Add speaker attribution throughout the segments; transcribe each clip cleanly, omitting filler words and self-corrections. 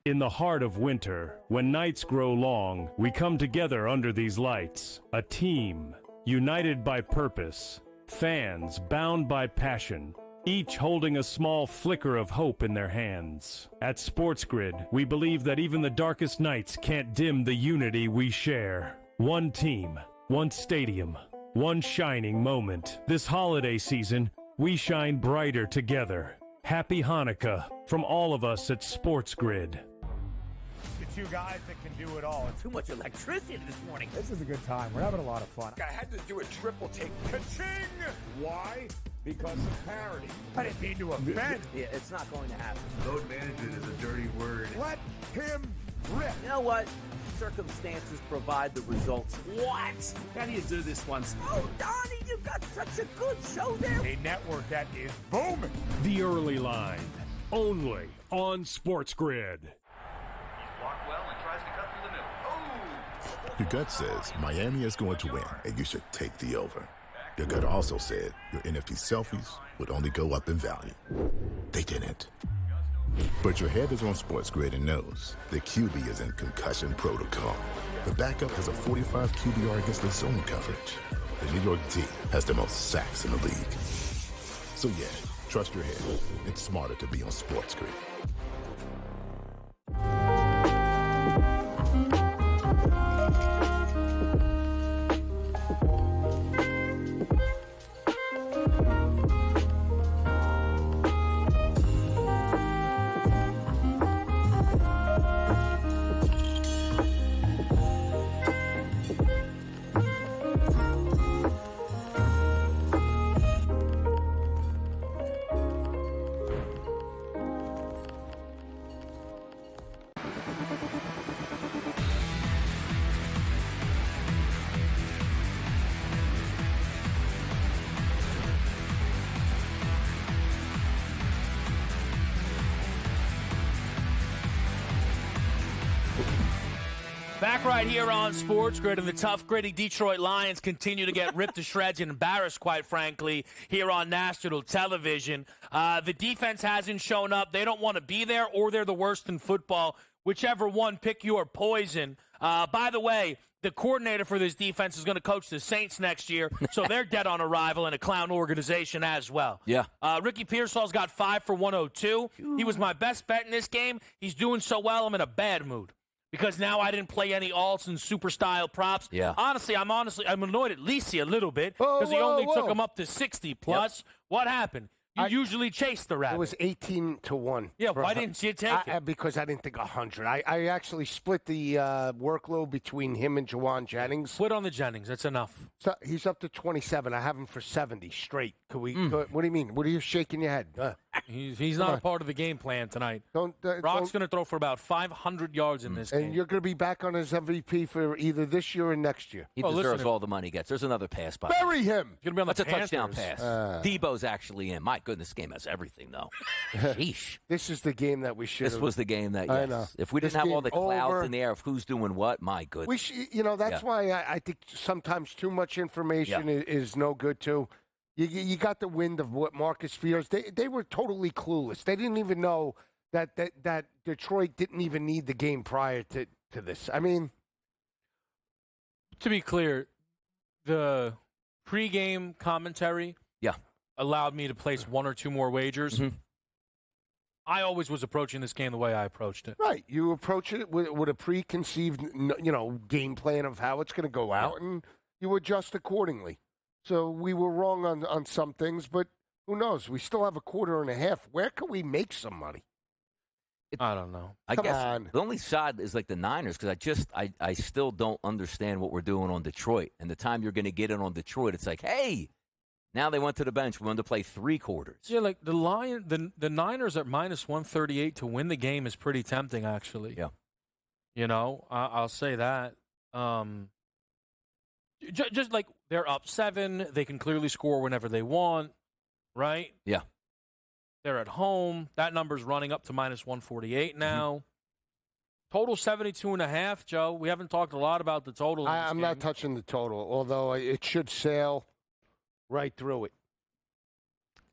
Speaker 1: In the heart of winter, when nights grow long, we come together under these lights. A team, united by purpose. Fans bound by passion. Each holding a small flicker of hope in their hands. At SportsGrid, we believe that even the darkest nights can't dim the unity we share. One team, one stadium, one shining moment. This holiday season, we shine brighter together. Happy Hanukkah from all of us at SportsGrid.
Speaker 2: The two guys that can do it all.
Speaker 3: Too much electricity this morning.
Speaker 2: This is a good time. We're having a lot of fun.
Speaker 4: I had to do a triple take. Ka-ching! Why? Because of parity.
Speaker 2: I didn't mean to offend.
Speaker 3: Yeah, it's not going to happen.
Speaker 5: Load management is a dirty word.
Speaker 2: Let him rip.
Speaker 3: You know what? Circumstances provide the results. What?
Speaker 6: How do you do this one?
Speaker 3: Oh, Donnie, you got such a good show there.
Speaker 2: A network that is booming.
Speaker 1: The Early Line, only on SportsGrid.
Speaker 7: Blocked well and tries to cut through the middle. Oh!
Speaker 8: Your gut says Miami is going to win, and you should take the over. Your gut also said your NFT selfies would only go up in value. They didn't. But your head is on SportsGrid and knows the QB is in concussion protocol. The backup has a 45 QBR against the zone coverage. The New York D has the most sacks in the league. So yeah, trust your head. It's smarter to be on SportsGrid.
Speaker 6: Back right here on SportsGrid, and the tough, gritty Detroit Lions continue to get ripped to shreds and embarrassed, quite frankly, here on national television. The defense hasn't shown up. They don't want to be there, or they're the worst in football. Whichever one, pick your poison. By the way, the coordinator for this defense is going to coach the Saints next year, so they're dead on arrival in a clown organization as well.
Speaker 3: Yeah.
Speaker 6: Ricky Pearsall's got 5 for 102. He was my best bet in this game. He's doing so well, I'm in a bad mood. Because now I didn't play any alts and super style props.
Speaker 3: Yeah.
Speaker 6: Honestly, I'm annoyed at Lisi a little bit because he only took him up to 60 plus. Yep. What happened? You usually chase the rabbit.
Speaker 9: It was 18-1.
Speaker 6: Yeah, why didn't you take it?
Speaker 9: Because I didn't think 100. I actually split the workload between him and Jawan Jennings.
Speaker 6: Split on the Jennings. That's enough.
Speaker 9: So he's up to 27. I have him for 70 straight. Could we? What do you mean? What are you shaking your head?
Speaker 6: He's not a part of the game plan tonight. Brock's going to throw for about 500 yards in this game.
Speaker 9: And you're going to be back on his MVP for either this year or next year.
Speaker 3: He deserves all the money he gets. There's another pass by.
Speaker 9: Bury him.
Speaker 6: He's going to be on the
Speaker 3: That's
Speaker 6: Panthers.
Speaker 3: a touchdown pass. Debo's actually in. My goodness, game has everything, though. Sheesh.
Speaker 9: This is the game that we should have.
Speaker 3: This was the game that,
Speaker 9: I
Speaker 3: yes.
Speaker 9: know.
Speaker 3: If we didn't have all the clouds in the air of who's doing what, my goodness.
Speaker 9: That's why I think sometimes too much information is no good, too. You got the wind of what Marcus fears. They were totally clueless. They didn't even know that Detroit didn't even need the game prior to this. I mean,
Speaker 6: to be clear, the pregame commentary allowed me to place one or two more wagers. Mm-hmm. I always was approaching this game the way I approached it.
Speaker 9: Right. You approach it with a preconceived, game plan of how it's going to go out, and you adjust accordingly. So we were wrong on some things, but who knows? We still have a quarter and a half. Where can we make some money?
Speaker 6: I don't know.
Speaker 3: I guess the only side is like the Niners, because I still don't understand what we're doing on Detroit. And the time you're going to get in on Detroit, it's like, hey, now they went to the bench. We wanted to play 3 quarters.
Speaker 6: Yeah, like the Niners at minus 138 to win the game is pretty tempting, actually.
Speaker 3: Yeah.
Speaker 6: I'll say that. Just like they're up 7, they can clearly score whenever they want, right?
Speaker 3: Yeah.
Speaker 6: They're at home. That number's running up to minus 148 now. Mm-hmm. Total 72.5, Joe. We haven't talked a lot about the total.
Speaker 9: I'm not touching the total, although it should sail right through it.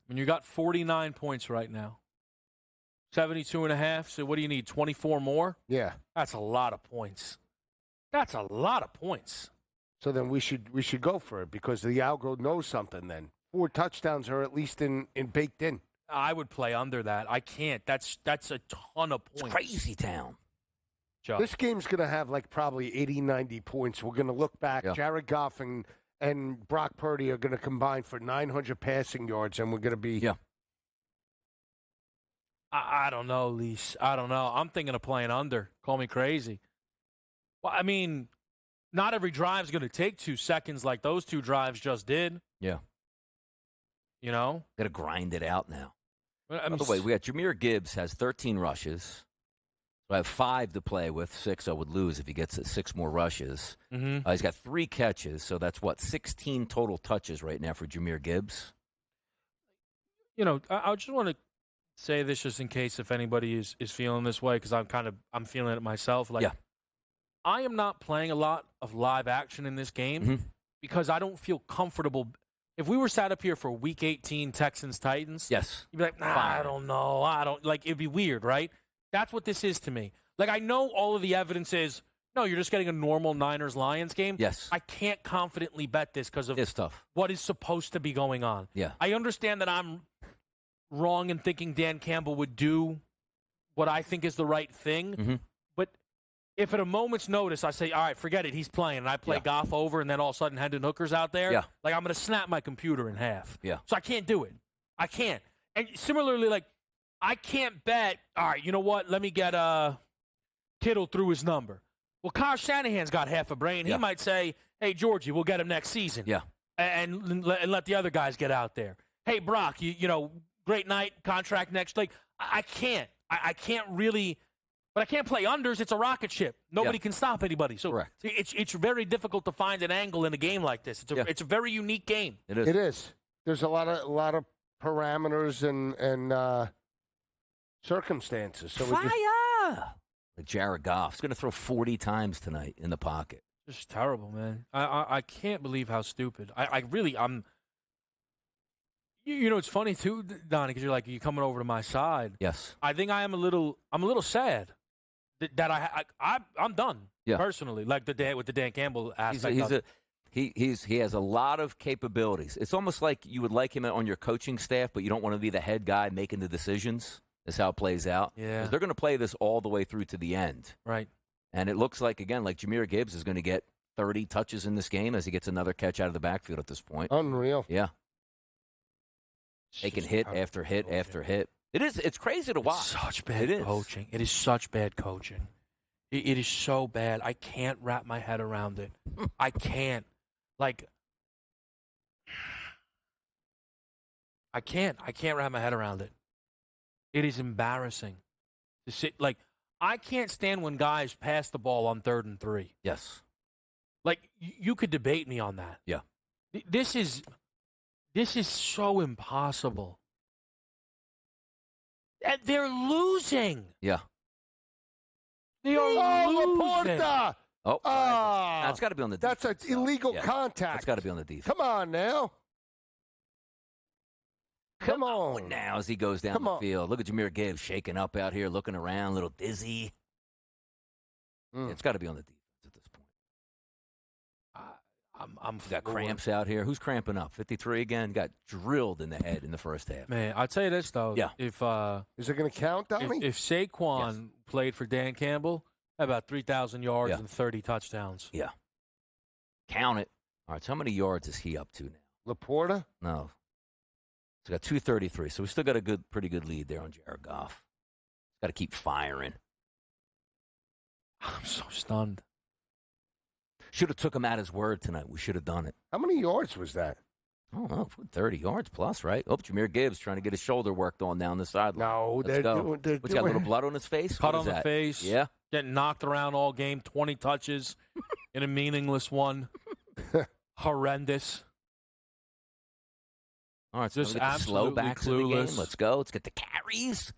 Speaker 6: And you got 49 points right now. 72.5. So what do you need, 24 more?
Speaker 9: Yeah.
Speaker 6: That's a lot of points. That's a lot of points.
Speaker 9: So then we should go for it because the algo knows something then. 4 touchdowns are at least in baked in.
Speaker 6: I would play under that. I can't. That's a ton of points.
Speaker 3: It's crazy town.
Speaker 6: Joe.
Speaker 9: This game's going to have like probably 80, 90 points. We're going to look back.
Speaker 3: Yeah.
Speaker 9: Jared Goff and Brock Purdy are going to combine for 900 passing yards, and we're going to be...
Speaker 3: Yeah.
Speaker 6: I don't know, Lise. I don't know. I'm thinking of playing under. Call me crazy. Well, I mean, not every drive's going to take 2 seconds like those 2 drives just did.
Speaker 3: Yeah.
Speaker 6: You know?
Speaker 3: Got to grind it out now.
Speaker 6: I
Speaker 3: By the way, we got Jahmyr Gibbs has 13 rushes. So I have 5 to play with. 6 I would lose if he gets 6 more rushes.
Speaker 6: Mm-hmm.
Speaker 3: He's got 3 catches, so that's 16 total touches right now for Jahmyr Gibbs.
Speaker 6: You know, I just want to say this just in case if anybody is feeling this way because I'm feeling it myself. Like,
Speaker 3: yeah.
Speaker 6: I am not playing a lot of live action in this game because I don't feel comfortable. If we were sat up here for Week 18 Texans-Titans,
Speaker 3: yes,
Speaker 6: you'd be like, nah, I don't know. It'd be weird, right? That's what this is to me. Like, I know all of the evidence is, no, you're just getting a normal Niners-Lions game.
Speaker 3: Yes.
Speaker 6: I can't confidently bet this because of
Speaker 3: it's tough.
Speaker 6: What is supposed to be going on.
Speaker 3: Yeah.
Speaker 6: I understand that I'm wrong in thinking Dan Campbell would do what I think is the right thing. But if at a moment's notice I say, all right, forget it, he's playing, and I play Goff over, and then all of a sudden Hendon Hooker's out there, like I'm going to snap my computer in half.
Speaker 3: Yeah.
Speaker 6: So I can't do it. I can't. And similarly, like, I can't bet, all right, you know what, let me get Kittle through his number. Well, Kyle Shanahan's got half a brain. He might say, hey, Georgie, we'll get him next season.
Speaker 3: Yeah.
Speaker 6: And let the other guys get out there. Hey, Brock, you know, great night, contract next. Like, I can't. I can't really, but I can't play unders. It's a rocket ship. Nobody can stop anybody. So
Speaker 3: correct.
Speaker 6: It's very difficult to find an angle in a game like this. It's a very unique game.
Speaker 3: It is.
Speaker 9: It is. There's a lot of parameters and circumstances. So
Speaker 3: Fire! Like Jared Goff's going to throw 40 times tonight in the pocket.
Speaker 6: Just terrible, man. I can't believe how stupid. I'm. You know, it's funny too, Donnie, because you're coming over to my side.
Speaker 3: Yes.
Speaker 6: I think I'm a little sad that I'm done personally. Like with the Dan Campbell aspect.
Speaker 3: He has a lot of capabilities. It's almost like you would like him on your coaching staff, but you don't want to be the head guy making the decisions. That's how it plays out.
Speaker 6: Yeah.
Speaker 3: 'Cause they're going to play this all the way through to the end.
Speaker 6: Right.
Speaker 3: And it looks like, again, like Jahmyr Gibbs is going to get 30 touches in this game as he gets another catch out of the backfield at this point.
Speaker 9: Unreal.
Speaker 3: Yeah. Taking hit after hit after hit. It's crazy to watch.
Speaker 6: Such bad coaching. It is such bad coaching. It is so bad. I can't wrap my head around it. I can't. Like, I can't wrap my head around it. It is embarrassing to sit. Like, I can't stand when guys pass the ball on 3rd and 3.
Speaker 3: Yes.
Speaker 6: Like, you could debate me on that.
Speaker 3: Yeah.
Speaker 6: This is so impossible. And they're losing.
Speaker 3: Yeah.
Speaker 6: They are losing.
Speaker 9: Laporta!
Speaker 3: Oh, that's got to be on the defense.
Speaker 9: That's an illegal contact.
Speaker 3: That's got to be on the defense.
Speaker 9: Come on now. Come on
Speaker 3: now as he goes down the field. Look at Jahmyr Gibbs shaking up out here, looking around, a little dizzy. It's got to be on the defense at this point.
Speaker 6: I'm
Speaker 3: got cramps out here. Who's cramping up? 53 again. Got drilled in the head in the first half.
Speaker 6: Man, I'll tell you this though.
Speaker 3: Yeah.
Speaker 6: If
Speaker 9: is it going to count, Donnie?
Speaker 6: If Saquon played for Dan Campbell, about 3,000 yards and 30 touchdowns.
Speaker 3: Yeah. Count it. All right. So how many yards is he up to now?
Speaker 9: Laporta?
Speaker 3: No. He's got 233. So we still got a pretty good lead there on Jared Goff. Got to keep firing.
Speaker 6: I'm so stunned.
Speaker 3: Should have took him at his word tonight. We should have done it.
Speaker 9: How many yards was that?
Speaker 3: I don't know. 30 yards plus, right? Oh, Jahmyr Gibbs trying to get his shoulder worked on down the sideline.
Speaker 9: No,
Speaker 3: Let's go.
Speaker 9: They're
Speaker 3: What's got a little blood on his face?
Speaker 6: Cut on the face.
Speaker 3: Yeah.
Speaker 6: Getting knocked around all game. 20 touches in a meaningless one. Horrendous.
Speaker 3: All right, so
Speaker 6: just
Speaker 3: let's get the slow backs in the game.
Speaker 6: clueless.
Speaker 3: Let's go. Let's get the carries.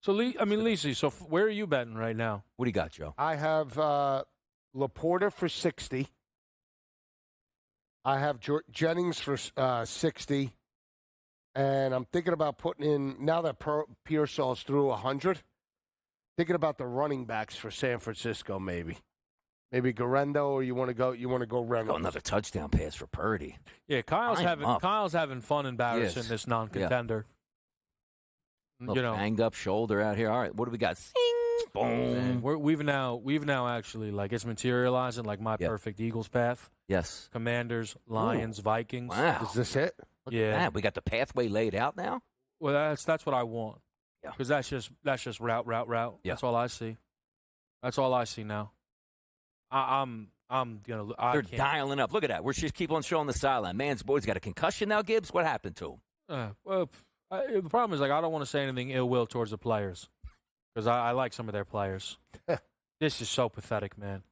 Speaker 6: Lisi, so where are you betting right now?
Speaker 3: What do you got, Joe?
Speaker 9: I have Laporta for 60. I have Jennings for 60. And I'm thinking about putting in, now that Pearsall's through 100, thinking about the running backs for San Francisco maybe. Maybe Garendo, or you want to go Reynolds.
Speaker 3: Oh, another touchdown pass for Purdy.
Speaker 6: Yeah, Kyle's having fun embarrassing this non-contender.
Speaker 3: Yeah. Banged up shoulder out here. All right, what do we got? Sing, boom.
Speaker 6: We've now actually, like, it's materializing like my perfect Eagles path.
Speaker 3: Yes.
Speaker 6: Commanders, Lions, Vikings.
Speaker 3: Wow.
Speaker 9: Is this it?
Speaker 3: Look at that. We got the pathway laid out now.
Speaker 6: Well, that's what I want.
Speaker 3: Yeah.
Speaker 6: Because that's just route. Yeah. That's all I see. That's all I see now.
Speaker 3: They're dialing up. Look at that. We're just keep on showing the sideline. Man's boy's got a concussion now, Gibbs. What happened to him?
Speaker 6: The problem is, like, I don't want to say anything ill will towards the players because I like some of their players. This is so pathetic, man.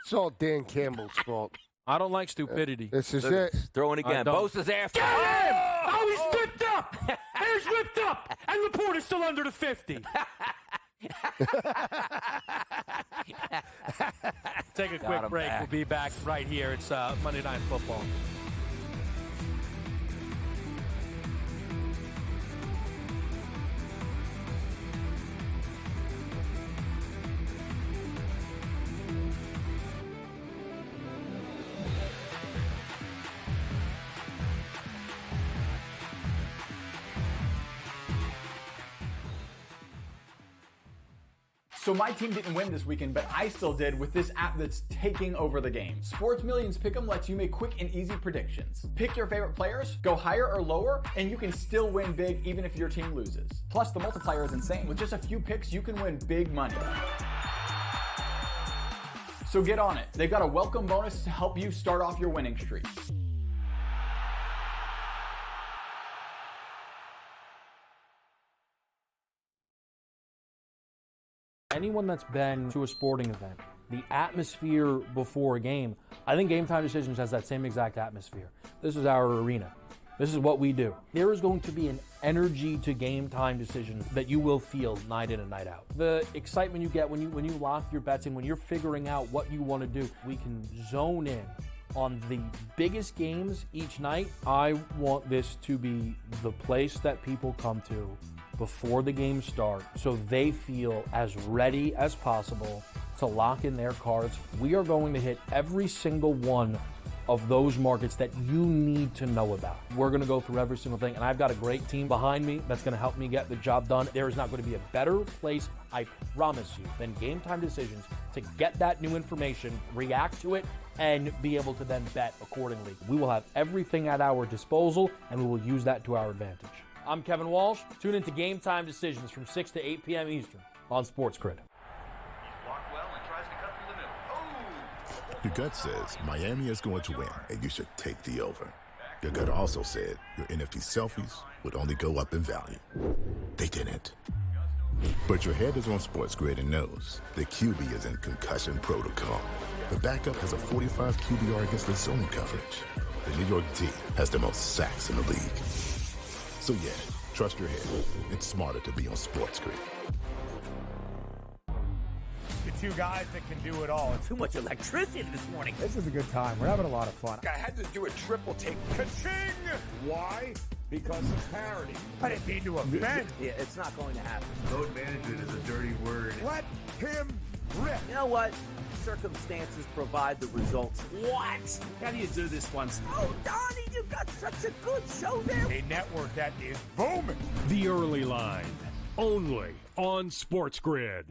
Speaker 9: It's all Dan Campbell's fault.
Speaker 6: I don't like stupidity.
Speaker 9: This is it.
Speaker 3: Throwing again. Bosa's after him.
Speaker 6: Oh, he's ripped up. He's ripped up. And Laporte is still under the 50. Take a quick break. We'll be back right here. It's Monday Night Football.
Speaker 10: So my team didn't win this weekend, but I still did with this app that's taking over the game. Sports Millions Pick'em lets you make quick and easy predictions. Pick your favorite players, go higher or lower, and you can still win big even if your team loses. Plus, the multiplier is insane. With just a few picks, you can win big money. So get on it. They've got a welcome bonus to help you start off your winning streak.
Speaker 11: Anyone that's been to a sporting event, the atmosphere before a game, I think Game Time Decisions has that same exact atmosphere. This is our arena. This is what we do. There is going to be an energy to Game Time Decisions that you will feel night in and night out. The excitement you get when you lock your bets in, when you're figuring out what you want to do, we can zone in on the biggest games each night. I want this to be the place that people come to before the games start so they feel as ready as possible to lock in their cards. We are going to hit every single one of those markets that you need to know about. We're going to go through every single thing, and I've got a great team behind me that's going to help me get the job done. There is not going to be a better place, I promise you, than Game Time Decisions to get that new information, react to it, and be able to then bet accordingly. We will have everything at our disposal, and we will use that to our advantage. I'm Kevin Walsh. Tune into Game Time Decisions from 6 to 8 p.m. Eastern on SportsGrid.
Speaker 7: Blocked well and tries to cut through the middle. Oh!
Speaker 8: Your gut says Miami is going to win, and you should take the over. Your gut also said your NFT selfies would only go up in value. They didn't. But your head is on SportsGrid and knows the QB is in concussion protocol. The backup has a 45 QBR against the zone coverage. The New York D has the most sacks in the league. So yeah, trust your head. It's smarter to be on SportsGrid.
Speaker 2: The two guys that can do it all.
Speaker 12: Too much electricity this morning.
Speaker 2: This is a good time. We're having a lot of fun.
Speaker 4: I had to do a triple take. Ka-ching! Why? Because of parity.
Speaker 2: I didn't mean to offend.
Speaker 12: Yeah, it's not going to happen.
Speaker 5: Load management is a dirty word.
Speaker 2: Let him rip.
Speaker 12: You know what? Circumstances provide the results. What? How do you do this once? Oh, Donnie, you got such a good show there.
Speaker 2: A network that is booming.
Speaker 1: The Early Line, only on SportsGrid.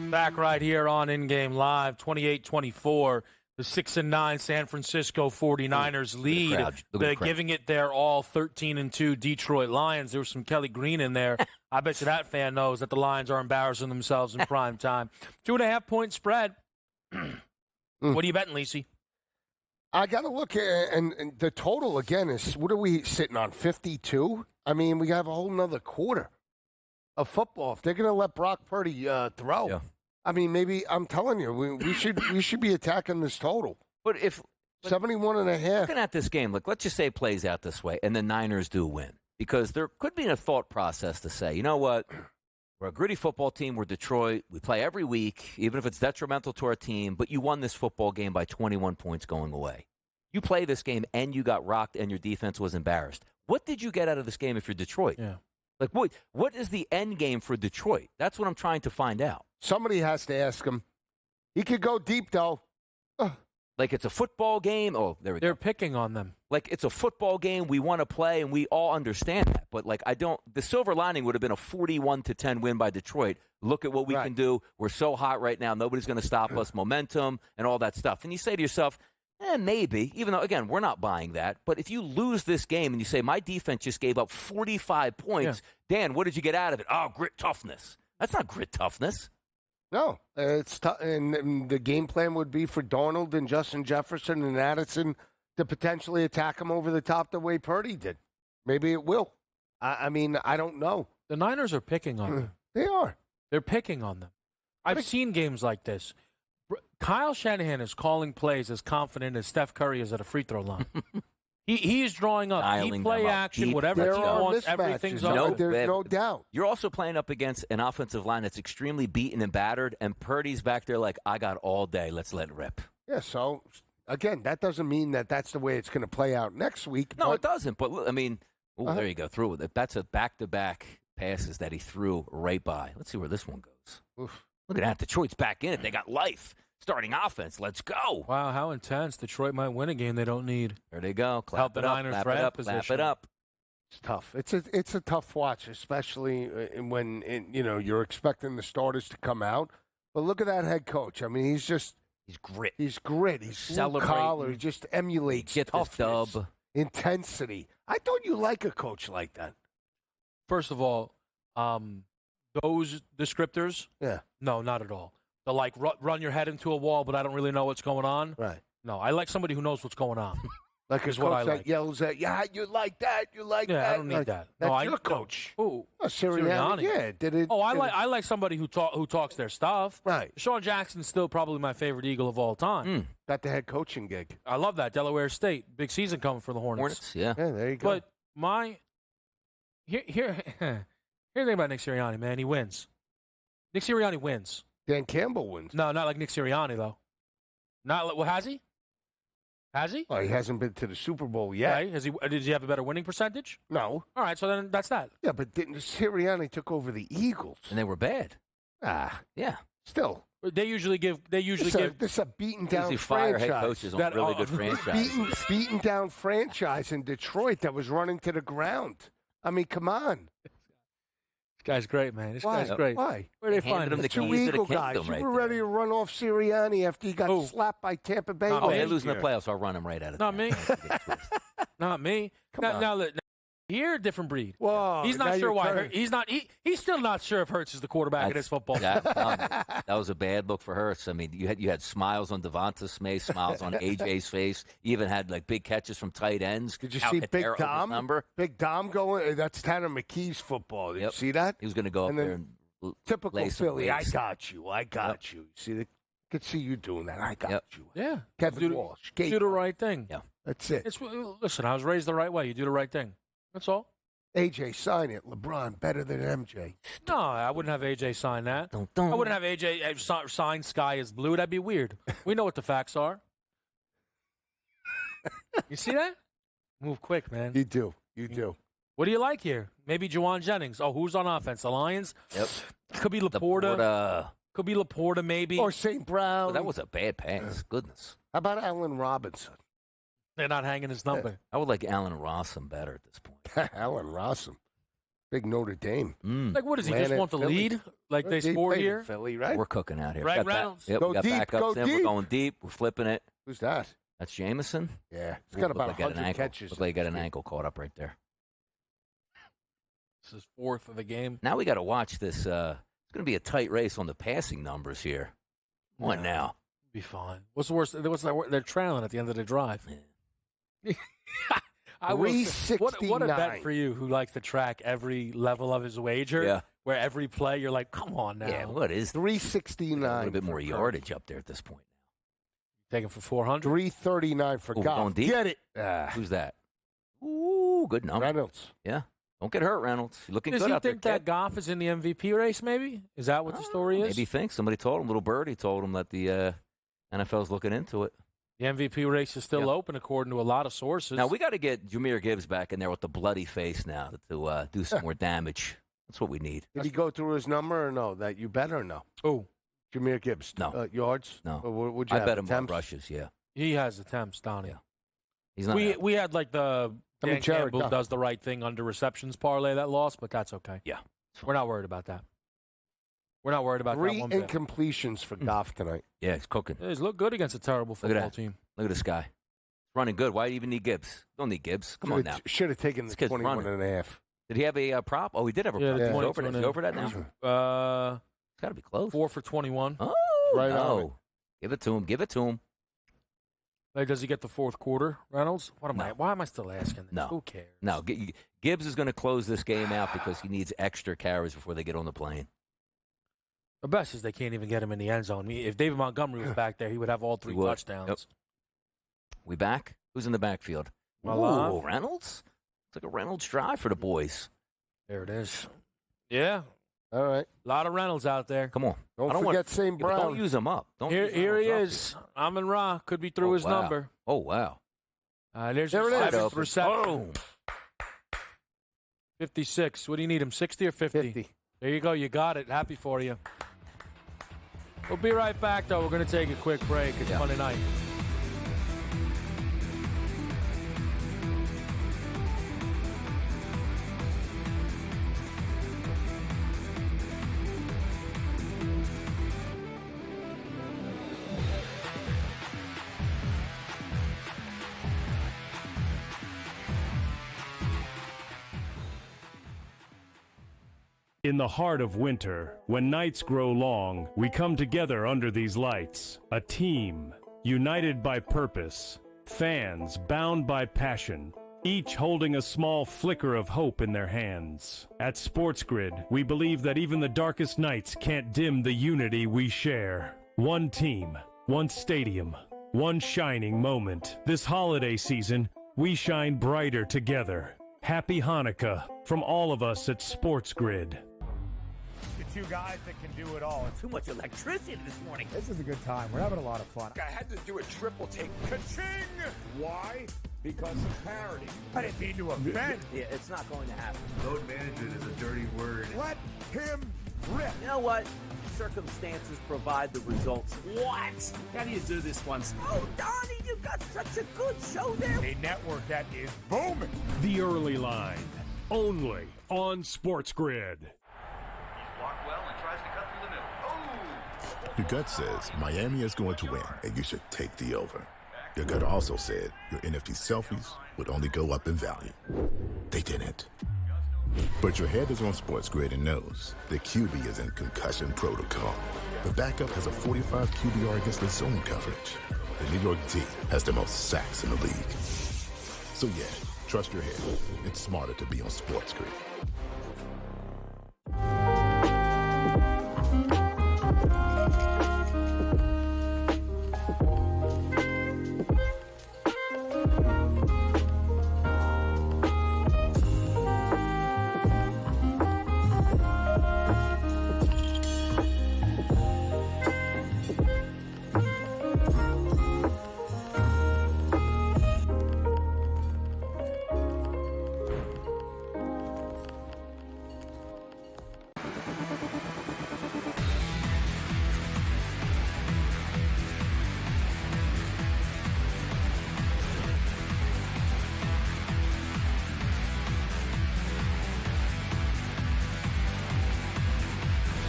Speaker 6: Back right here on In Game Live, 28-24. The 6-9 San Francisco 49ers lead. They're giving it their all, 13-2 Detroit Lions. There was some Kelly Green in there. I bet you that fan knows that the Lions are embarrassing themselves in prime time. 2.5-point spread. What are you betting, Lisi?
Speaker 9: I got to look at, and the total again is, what are we sitting on, 52? I mean, we have a whole nother quarter of football. If they're going to let Brock Purdy throw, I mean, maybe I'm telling you, we should be attacking this total.
Speaker 3: But if
Speaker 9: 71.5.
Speaker 3: Looking at this game, look, let's just say it plays out this way, and the Niners do win. Because there could be a thought process to say, you know what? We're a gritty football team. We're Detroit. We play every week, even if it's detrimental to our team, but you won this football game by 21 points going away. You play this game, and you got rocked, and your defense was embarrassed. What did you get out of this game if you're Detroit?
Speaker 11: Yeah.
Speaker 3: Like, what is the end game for Detroit? That's what I'm trying to find out.
Speaker 9: Somebody has to ask him. He could go deep, though.
Speaker 3: Like it's a football game. Oh, there we go.
Speaker 11: They're picking on them.
Speaker 3: Like it's a football game. We want to play, and we all understand that. But like the silver lining would have been a 41-10 win by Detroit. Look at what we can do. We're so hot right now. Nobody's going to stop us. Momentum and all that stuff. And you say to yourself, maybe, even though, again, we're not buying that. But if you lose this game and you say, my defense just gave up 45 points, Dan, what did you get out of it? Oh, grit toughness. That's not grit toughness.
Speaker 9: No, it's tough, and the game plan would be for Darnold and Justin Jefferson and Addison to potentially attack him over the top the way Purdy did. Maybe it will. I mean, I don't know.
Speaker 11: The Niners are picking on them.
Speaker 9: They are.
Speaker 11: They're picking on them. I've seen games like this. Kyle Shanahan is calling plays as confident as Steph Curry is at a free throw line. He is drawing up deep play action, whatever he wants, everything's open.
Speaker 9: There's no doubt.
Speaker 3: You're also playing up against an offensive line that's extremely beaten and battered, and Purdy's back there like, I got all day. Let's let it rip.
Speaker 9: Yeah, so, again, that doesn't mean that that's the way it's going to play out next week.
Speaker 3: No, it doesn't. But, I mean, there you go. Through with it. That's a back-to-back passes that he threw right by. Let's see where this one goes.
Speaker 9: Oof.
Speaker 3: Look at that. Detroit's back in it. They got life. Starting offense. Let's go.
Speaker 11: Wow, how intense. Detroit might win a game they don't need.
Speaker 3: There they go. Clap
Speaker 11: Help the Niners draft
Speaker 3: position.
Speaker 11: position.
Speaker 3: Clap it up.
Speaker 9: It's tough. It's a tough watch, especially when you're expecting the starters to come out. But look at that head coach. I mean, he's
Speaker 3: grit.
Speaker 9: He's grit. He's blue collar. He just emulates toughness, intensity. I thought you like a coach like that.
Speaker 11: First of all, those descriptors, no, not at all. The like run your head into a wall, but I don't really know what's going on.
Speaker 9: Right.
Speaker 11: No, I like somebody who knows what's going on.
Speaker 9: Like a
Speaker 11: is what I
Speaker 9: coach
Speaker 11: like.
Speaker 9: that yells at, you like that, you like that.
Speaker 11: Yeah, I don't need that.
Speaker 9: That's your coach.
Speaker 11: Who?
Speaker 9: Sirianni. Yeah, did it?
Speaker 11: Oh, I like somebody who talks their stuff.
Speaker 9: Right.
Speaker 11: Sean Jackson's still probably my favorite Eagle of all time.
Speaker 9: Got the head coaching gig.
Speaker 11: I love that. Delaware State, big season coming for the Hornets.
Speaker 3: Yeah.
Speaker 9: Yeah, there you go.
Speaker 11: But here's the thing about Nick Sirianni, man. He wins. Nick Sirianni wins.
Speaker 9: Dan Campbell wins.
Speaker 11: No, not like Nick Sirianni, though. Has he? Has he?
Speaker 9: Well, he hasn't been to the Super Bowl yet.
Speaker 11: Right. Did he have a better winning percentage?
Speaker 9: No.
Speaker 11: All right, so then that's that.
Speaker 9: Yeah, but Sirianni took over the Eagles.
Speaker 3: And they were bad. Yeah.
Speaker 9: Still.
Speaker 11: They usually give.
Speaker 9: This is a beaten down
Speaker 3: fire
Speaker 9: franchise.
Speaker 3: head coaches on really good franchises.
Speaker 9: beaten down franchise in Detroit that was running to the ground. I mean, come on.
Speaker 11: This guy's great, man. This guy's great.
Speaker 9: Why?
Speaker 11: Where they find
Speaker 3: him?
Speaker 11: him?
Speaker 3: The
Speaker 9: Two
Speaker 3: keys to the
Speaker 9: Eagle
Speaker 3: kingdom
Speaker 9: guys. You
Speaker 3: right
Speaker 9: were
Speaker 3: there.
Speaker 9: ready to run off Sirianni after he got slapped by Tampa Bay.
Speaker 3: Oh, they're
Speaker 9: last
Speaker 3: losing the
Speaker 9: year.
Speaker 3: playoffs. I'll run him right out of
Speaker 11: Not
Speaker 3: there.
Speaker 11: me. Not me. Now, look, you're a different breed.
Speaker 9: Whoa,
Speaker 11: he's
Speaker 9: now
Speaker 11: not sure
Speaker 9: you're
Speaker 11: why.
Speaker 9: turning.
Speaker 11: He's still not sure if Hurts is the quarterback in his football.
Speaker 3: That was a bad look for Hurts. I mean, you had smiles on Devonta Smith, smiles on AJ's face. You even had like big catches from tight ends.
Speaker 9: Did you see Big Dom?
Speaker 3: Number.
Speaker 9: Big Dom going. That's Tanner McKee's football. Did you see that?
Speaker 3: He was going to go up there and
Speaker 9: typical
Speaker 3: lay some
Speaker 9: Philly. I
Speaker 3: waves.
Speaker 9: got you. You. See, could see you doing that. I got you.
Speaker 11: Yeah.
Speaker 9: Kevin Walsh.
Speaker 11: Do the right thing.
Speaker 3: Yeah.
Speaker 9: That's it.
Speaker 11: Listen, I was raised the right way. You do the right thing. That's all.
Speaker 9: AJ, sign it. LeBron better than MJ.
Speaker 11: No, I wouldn't have AJ sign that.
Speaker 3: Don't.
Speaker 11: I wouldn't have AJ sign Sky is blue. That'd be weird. We know what the facts are. You see that? Move quick, man.
Speaker 9: You do. You do.
Speaker 11: What do you like here? Maybe Juwan Jennings. Oh, who's on offense? The Lions?
Speaker 3: Yep.
Speaker 11: Could be Laporta. Could be Laporta, maybe.
Speaker 9: Or St. Brown.
Speaker 3: Oh, that was a bad pass. Goodness.
Speaker 9: How about Allen Robinson?
Speaker 11: They're not hanging his number.
Speaker 3: I would like Allen Rossum better at this point.
Speaker 9: Allen Rossum. Big Notre Dame.
Speaker 11: Like, what does he just want the lead? Like they scored here?
Speaker 9: Philly, right?
Speaker 3: We're cooking out here.
Speaker 11: Right,
Speaker 3: Got
Speaker 11: Reynolds?
Speaker 3: Yep,
Speaker 9: Go
Speaker 3: we got
Speaker 9: deep,
Speaker 3: backups
Speaker 9: go
Speaker 3: in.
Speaker 9: deep.
Speaker 3: We're going deep. We're flipping it.
Speaker 9: Who's that?
Speaker 3: That's Jameson.
Speaker 9: Yeah. He's got about
Speaker 3: Looked like
Speaker 9: 100 catches.
Speaker 3: Looked like he got an ankle caught up right there.
Speaker 11: This is fourth of the game.
Speaker 3: Now we got to watch this. It's going to be a tight race on the passing numbers here. What now?
Speaker 11: Be fine. What's the worst? They're trailing at the end of the drive. I will say, what a bet for you who likes to track every level of his wager.
Speaker 3: Yeah.
Speaker 11: Where every play you're like, come on now.
Speaker 3: Yeah, what is
Speaker 9: 369?
Speaker 3: A little bit more yardage up there at this point.
Speaker 6: Taking for 400.
Speaker 9: 339 for
Speaker 3: Ooh,
Speaker 9: Goff.
Speaker 3: going deep?
Speaker 9: Get it.
Speaker 3: Who's that? Ooh, good number.
Speaker 9: Reynolds.
Speaker 3: Yeah. Don't get hurt, Reynolds. You're looking
Speaker 6: Does
Speaker 3: good
Speaker 6: he
Speaker 3: out there,
Speaker 6: think that
Speaker 3: kid.
Speaker 6: Goff is in the MVP race, maybe? Is that what the story is?
Speaker 3: Maybe he thinks. Somebody told him, little birdie told him that the NFL's looking into it.
Speaker 6: The MVP race is still
Speaker 3: Yep.
Speaker 6: open, according to a lot of sources.
Speaker 3: Now, we got to get Jahmyr Gibbs back in there with the bloody face now to do some more damage. That's what we need.
Speaker 9: Did he go through his number or no? That you bet or no?
Speaker 6: Oh,
Speaker 9: Jahmyr Gibbs.
Speaker 3: No.
Speaker 9: Yards?
Speaker 3: No.
Speaker 9: Or would you
Speaker 3: I
Speaker 9: have
Speaker 3: bet him more
Speaker 9: attempts?
Speaker 3: rushes, yeah.
Speaker 6: he has attempts, Donnie.
Speaker 3: Yeah. He's not
Speaker 6: We had like the Dan
Speaker 9: Jared
Speaker 6: Campbell
Speaker 9: Goff.
Speaker 6: does the right thing under receptions parlay that lost, but that's okay.
Speaker 3: Yeah.
Speaker 6: We're not worried about that. We're not worried about that
Speaker 9: 3
Speaker 6: one bit.
Speaker 9: incompletions for Goff tonight.
Speaker 3: Yeah, he's cooking.
Speaker 6: He's looked good against a terrible
Speaker 3: Look at
Speaker 6: football
Speaker 3: that.
Speaker 6: team.
Speaker 3: Look at this guy. Running good. Why do you even need Gibbs? Don't need Gibbs. Come on now.
Speaker 9: Should have taken the
Speaker 3: This kid's
Speaker 9: 21
Speaker 3: running.
Speaker 9: and a half.
Speaker 3: Did he have a prop? Oh, he did have a
Speaker 6: Yeah,
Speaker 3: prop.
Speaker 6: the
Speaker 3: He's
Speaker 6: 22
Speaker 3: over that.
Speaker 6: and
Speaker 3: He's
Speaker 6: a-
Speaker 3: over that now. It's got to be close.
Speaker 6: 4 for 21.
Speaker 3: Oh,
Speaker 9: Right on
Speaker 3: no.
Speaker 9: it.
Speaker 3: Give it to him. Give it to him.
Speaker 6: Hey, does he get the fourth quarter, Reynolds? Why am I still asking this?
Speaker 3: No.
Speaker 6: Who cares?
Speaker 3: No. Gibbs is going to close this game out because he needs extra carries before they get on the plane.
Speaker 6: The best is they can't even get him in the end zone. If David Montgomery was back there, he would have all 3
Speaker 3: He would.
Speaker 6: touchdowns.
Speaker 3: Yep. We back? Who's in the backfield?
Speaker 6: Malone.
Speaker 3: Ooh, Reynolds? It's like a Reynolds drive for the boys.
Speaker 6: There it is. Yeah.
Speaker 9: All right.
Speaker 6: A lot of Reynolds out there.
Speaker 3: Come on.
Speaker 9: Don't
Speaker 3: I don't
Speaker 9: forget
Speaker 3: want,
Speaker 9: St.
Speaker 3: yeah, but
Speaker 9: Brown.
Speaker 3: don't use him up. Don't use
Speaker 6: Here he
Speaker 3: Reynolds
Speaker 6: is. Amon Ra could be through his
Speaker 3: wow.
Speaker 6: number.
Speaker 3: Oh, wow.
Speaker 6: There's
Speaker 9: There
Speaker 6: your
Speaker 9: it is.
Speaker 6: seventh reception.
Speaker 3: Boom.
Speaker 6: 56. What do you need him, 60 or 50?
Speaker 9: 50.
Speaker 6: There you go. You got it. Happy for you. We'll be right back, though. We're going to take a quick break. It's Monday night.
Speaker 1: In the heart of winter, when nights grow long, we come together under these lights. A team, united by purpose. Fans bound by passion. Each holding a small flicker of hope in their hands. At SportsGrid, we believe that even the darkest nights can't dim the unity we share. One team, one stadium, one shining moment. This holiday season, we shine brighter together. Happy Hanukkah from all of us at SportsGrid.
Speaker 2: The 2 guys that can do it all.
Speaker 12: Too much electricity this morning.
Speaker 2: This is a good time. We're having a lot of fun.
Speaker 4: I had to do a triple take. Ka-ching! Why? Because of parity.
Speaker 2: I didn't mean to offend.
Speaker 12: Yeah, it's not going to happen.
Speaker 5: Load management is a dirty word.
Speaker 2: Let him rip.
Speaker 12: You know what? Circumstances provide the results. What? How do you do this one? Oh, Donnie, you got such a good show there.
Speaker 2: A network that is booming.
Speaker 1: The Early Line, only on SportsGrid.
Speaker 7: Blocked well and tries to cut through the middle. Oh!
Speaker 8: Your gut says Miami is going to win, and you should take the over. Your gut also said your NFT selfies would only go up in value. They didn't. But your head is on SportsGrid and knows the QB is in concussion protocol. The backup has a 45 QBR against the zone coverage. The New York D has the most sacks in the league. So yeah, trust your head. It's smarter to be on SportsGrid.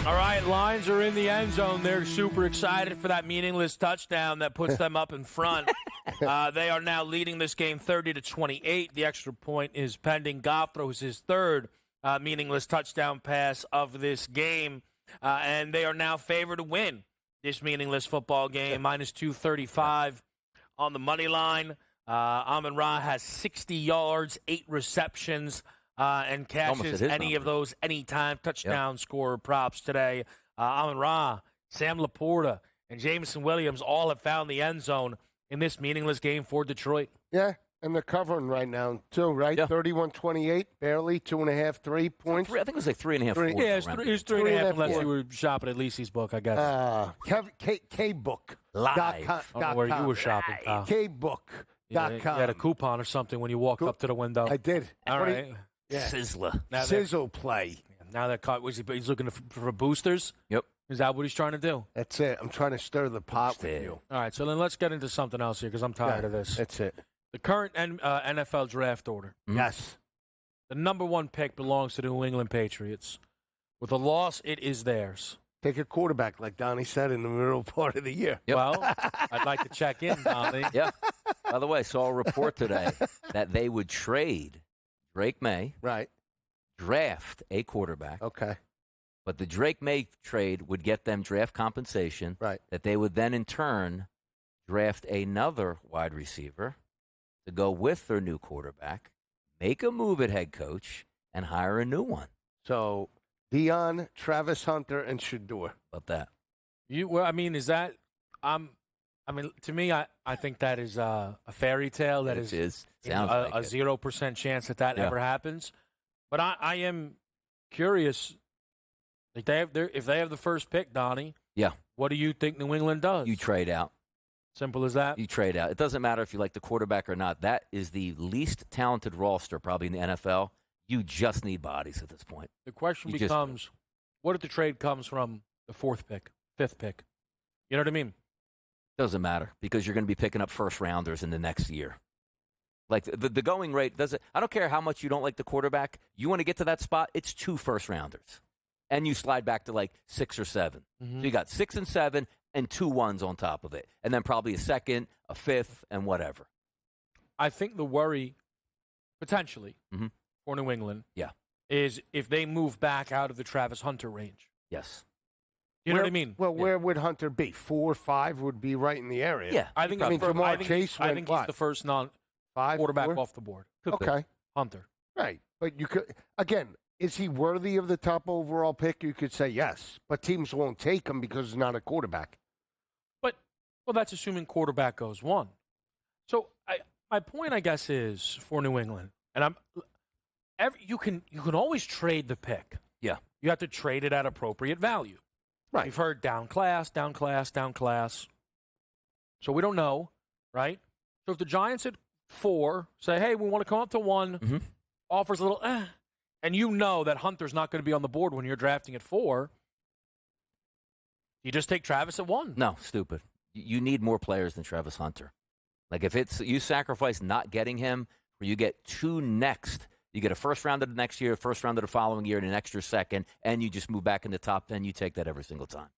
Speaker 6: All right, Lions are in the end zone. They're super excited for that meaningless touchdown that puts them up in front. They are now leading this game 30-28. The extra point is pending. Goff throws his third meaningless touchdown pass of this game, and they are now favored to win this meaningless football game, minus 235 on the money line. Amon Ra has 60 yards, 8 receptions, and cashes any of those anytime touchdown scorer props today. Amon Ra, Sam Laporta, and Jameson Williams all have found the end zone in this meaningless game for Detroit.
Speaker 9: Yeah, and they're covering right now, too, right?
Speaker 3: Yeah.
Speaker 9: 31-28, barely 2.5, 3 points.
Speaker 3: I think it was like 3.5.
Speaker 9: Three.
Speaker 6: Yeah, it was 3.5 unless
Speaker 9: yeah.
Speaker 6: you were shopping at Lisi's book, I guess.
Speaker 9: K-Book.
Speaker 3: Live.
Speaker 6: I don't know where you were shopping, pal.
Speaker 9: Kbook.com.
Speaker 6: You had a coupon or something when you walked up to the window.
Speaker 9: I did.
Speaker 6: All right.
Speaker 9: Yeah.
Speaker 3: Sizzler.
Speaker 9: Sizzle play.
Speaker 6: Now that he's looking for boosters.
Speaker 3: Yep.
Speaker 6: Is that what he's trying to do?
Speaker 9: That's it. I'm trying to stir the pot with you.
Speaker 6: All right, so then let's get into something else here because I'm tired of this.
Speaker 9: That's it.
Speaker 6: The current NFL draft order.
Speaker 9: Yes.
Speaker 6: The number 1 pick belongs to the New England Patriots. With a loss, it is theirs.
Speaker 9: Take a quarterback, like Donnie said, in the middle part of the year.
Speaker 3: Yep.
Speaker 6: Well, I'd like to check in, Donnie.
Speaker 3: Yeah. By the way, I saw a report today that they would trade Drake May,
Speaker 9: Right.
Speaker 3: draft a quarterback,
Speaker 9: Okay.
Speaker 3: but the Drake May trade would get them draft compensation
Speaker 9: Right.
Speaker 3: that they would then in turn draft another wide receiver to go with their new quarterback, make a move at head coach, and hire a new one.
Speaker 9: So, Dion, Travis Hunter, and Shador.
Speaker 3: About that.
Speaker 6: Is that to me, I think that is a fairy tale. That is
Speaker 3: Sounds like
Speaker 6: a
Speaker 3: it.
Speaker 6: 0% chance that
Speaker 3: Yeah.
Speaker 6: ever happens. But I am curious. If they have the first pick, Donnie,
Speaker 3: Yeah.
Speaker 6: what do you think New England does?
Speaker 3: You trade out.
Speaker 6: Simple as that.
Speaker 3: You trade out. It doesn't matter if you like the quarterback or not. That is the least talented roster probably in the NFL. You just need bodies at this point.
Speaker 6: The question
Speaker 3: You just
Speaker 6: becomes, what if the trade comes from the 4th pick, 5th pick? You know what I mean?
Speaker 3: Doesn't matter because you're going to be picking up first rounders in the next year. Like the going rate doesn't. I don't care how much you don't like the quarterback. You want to get to that spot. It's 2 first rounders, and you slide back to like 6 or 7.
Speaker 6: Mm-hmm.
Speaker 3: So you got 6 and 7 and 2 ones on top of it, and then probably a 2nd, a 5th, and whatever.
Speaker 6: I think the worry, potentially,
Speaker 3: Mm-hmm.
Speaker 6: for New England,
Speaker 3: Yeah.
Speaker 6: is if they move back out of the Travis Hunter range.
Speaker 3: Yes.
Speaker 6: You know what I mean?
Speaker 9: Well, where would Hunter be? 4 or 5 would be right in the area.
Speaker 3: Yeah.
Speaker 6: I think,
Speaker 9: I mean, Jamar Chase
Speaker 6: I
Speaker 9: went
Speaker 6: think
Speaker 9: what?
Speaker 6: he's the first
Speaker 9: 5,
Speaker 6: quarterback
Speaker 9: 4?
Speaker 6: off the board.
Speaker 9: Okay.
Speaker 6: Hunter.
Speaker 9: Right. But you could, again, is he worthy of the top overall pick? You could say yes. But teams won't take him because he's not a quarterback.
Speaker 6: Well, that's assuming quarterback goes 1. So my point, I guess, is for New England, and you can always trade the pick.
Speaker 3: Yeah.
Speaker 6: You have to trade it at appropriate value.
Speaker 9: Right.
Speaker 6: We've heard down class. So we don't know, right? So if the Giants at 4 say, hey, we want to come up to 1,
Speaker 3: Mm-hmm.
Speaker 6: offers a little, and you know that Hunter's not going to be on the board when you're drafting at 4, you just take Travis at 1.
Speaker 3: No, stupid. You need more players than Travis Hunter. Like if it's you sacrifice not getting him, where you get 2 next. You get a first rounder the next year, first rounder the following year, and an extra 2nd, and you just move back in the top 10. You take that every single time.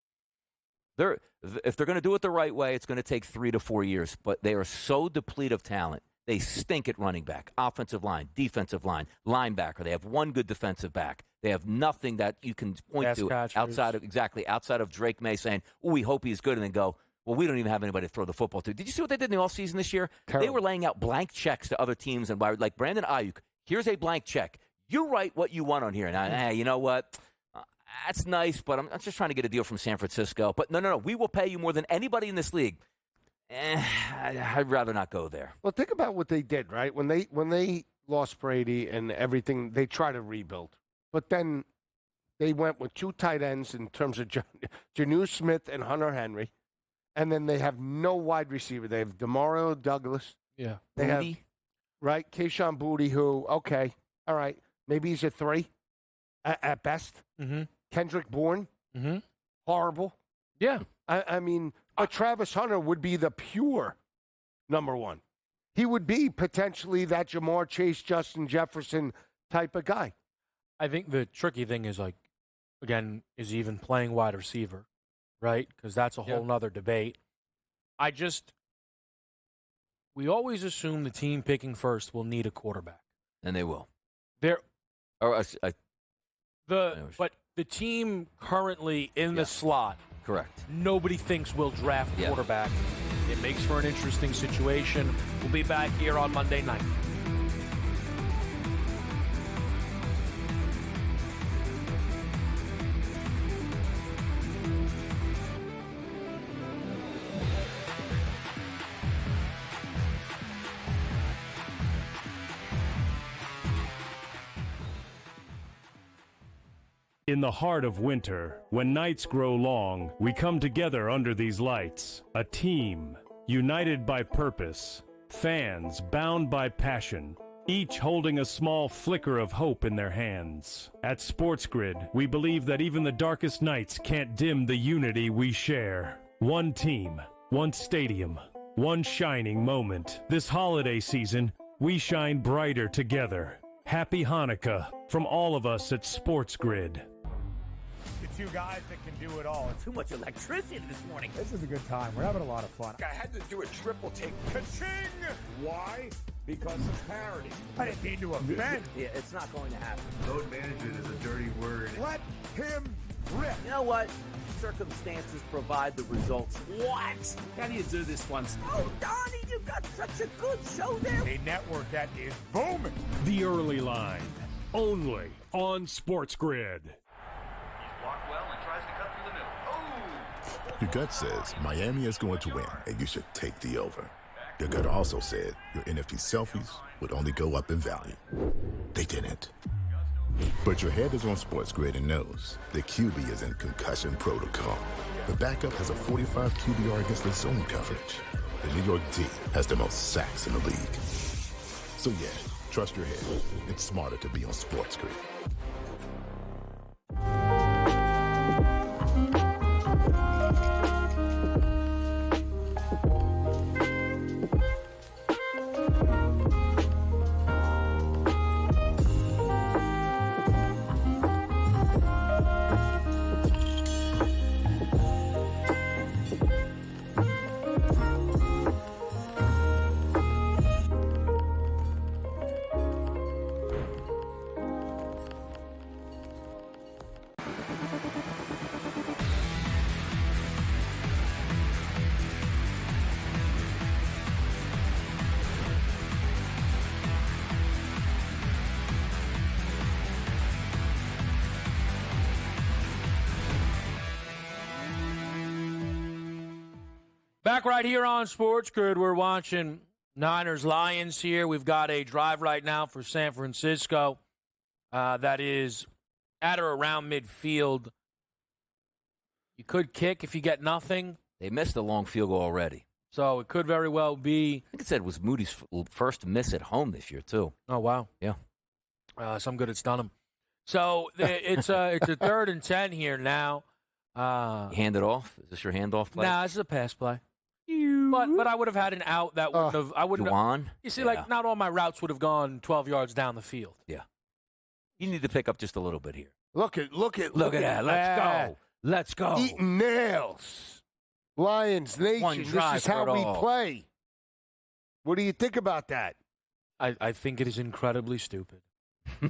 Speaker 3: If they're going to do it the right way, it's going to take 3 to 4 years. But they are so depleted of talent. They stink at running back, offensive line, defensive line, linebacker. They have 1 good defensive back. They have nothing that you can point
Speaker 6: Pass
Speaker 3: to
Speaker 6: catchers.
Speaker 3: outside of Drake May saying, "Oh, we hope he's good," and then go, "Well, we don't even have anybody to throw the football to." Did you see what they did in the offseason this year?
Speaker 9: Terrible.
Speaker 3: They were laying out blank checks to other teams, and like Brandon Ayuk, here's a blank check. You write what you want on here. Now, hey, you know what? That's nice, but I'm just trying to get a deal from San Francisco. But no, we will pay you more than anybody in this league. I'd rather not go there.
Speaker 9: Well, think about what they did, right? When they lost Brady and everything, they tried to rebuild. But then they went with 2 tight ends in terms of Janu Smith and Hunter Henry. And then they have no wide receiver. They have DeMario Douglas.
Speaker 6: Yeah.
Speaker 9: They have, right, Kayshon Boutte, who, okay, all right, maybe he's a 3 at best.
Speaker 6: Mm-hmm.
Speaker 9: Kendrick Bourne, horrible.
Speaker 6: Yeah.
Speaker 9: I mean, but Travis Hunter would be the pure number 1. He would be potentially that Jamar Chase, Justin Jefferson type of guy.
Speaker 6: I think the tricky thing is, like, again, is even playing wide receiver, right? Because that's a whole nother debate. We always assume the team picking first will need a quarterback.
Speaker 3: And they will.
Speaker 6: But the team currently in the slot,
Speaker 3: correct.
Speaker 6: Nobody thinks will draft a quarterback. It makes for an interesting situation. We'll be back here on Monday night.
Speaker 1: In the heart of winter, when nights grow long, we come together under these lights. A team, united by purpose. Fans bound by passion. Each holding a small flicker of hope in their hands. At SportsGrid, we believe that even the darkest nights can't dim the unity we share. One team, one stadium, one shining moment. This holiday season, we shine brighter together. Happy Hanukkah from all of us at SportsGrid.
Speaker 2: The two guys that can do it all.
Speaker 12: Too much electricity this morning.
Speaker 2: This is a good time. We're having a lot of fun.
Speaker 4: I had to do a triple take. Ka-ching! Why? Because of parity.
Speaker 2: I didn't mean to offend.
Speaker 12: Yeah, it's not going to happen.
Speaker 5: Load management is a dirty word.
Speaker 2: Let him rip.
Speaker 12: You know what? Circumstances provide the results. What? How do you do this one? Oh, Donnie, you got such a good show there.
Speaker 2: A network that is booming.
Speaker 1: The Early Line, only on SportsGrid.
Speaker 7: Blocked well and tries to cut through the middle. Oh!
Speaker 8: Your gut says Miami is going to win, and you should take the over. Your gut also said your NFT selfies would only go up in value. They didn't. But your head is on SportsGrid and knows the QB is in concussion protocol. The backup has a 45 QBR against the zone coverage. The New York D has the most sacks in the league. So yeah, trust your head. It's smarter to be on SportsGrid.
Speaker 6: Back right here on SportsGrid, we're watching Niners-Lions here. We've got a drive right now for San Francisco that is at or around midfield. You could kick if you get nothing.
Speaker 3: They missed a long field goal already.
Speaker 6: So it could very well be.
Speaker 3: I think it said it was Moody's first miss at home this year, too.
Speaker 6: Oh, wow.
Speaker 3: Yeah.
Speaker 6: Some good it's done him. So it's a 3rd and 10 here now.
Speaker 3: Hand it off? Is this your handoff play?
Speaker 6: Nah, this is a pass play. But I would have had an out that wouldn't have. I wouldn't.
Speaker 3: Juwan?
Speaker 6: You see, like not all my routes would have gone 12 yards down the field.
Speaker 3: Yeah. You need to pick up just a little bit here.
Speaker 9: Look at
Speaker 3: that. Let's go.
Speaker 9: Eating nails. Lions Nation. This is how we play. What do you think about that?
Speaker 6: I think it is incredibly stupid.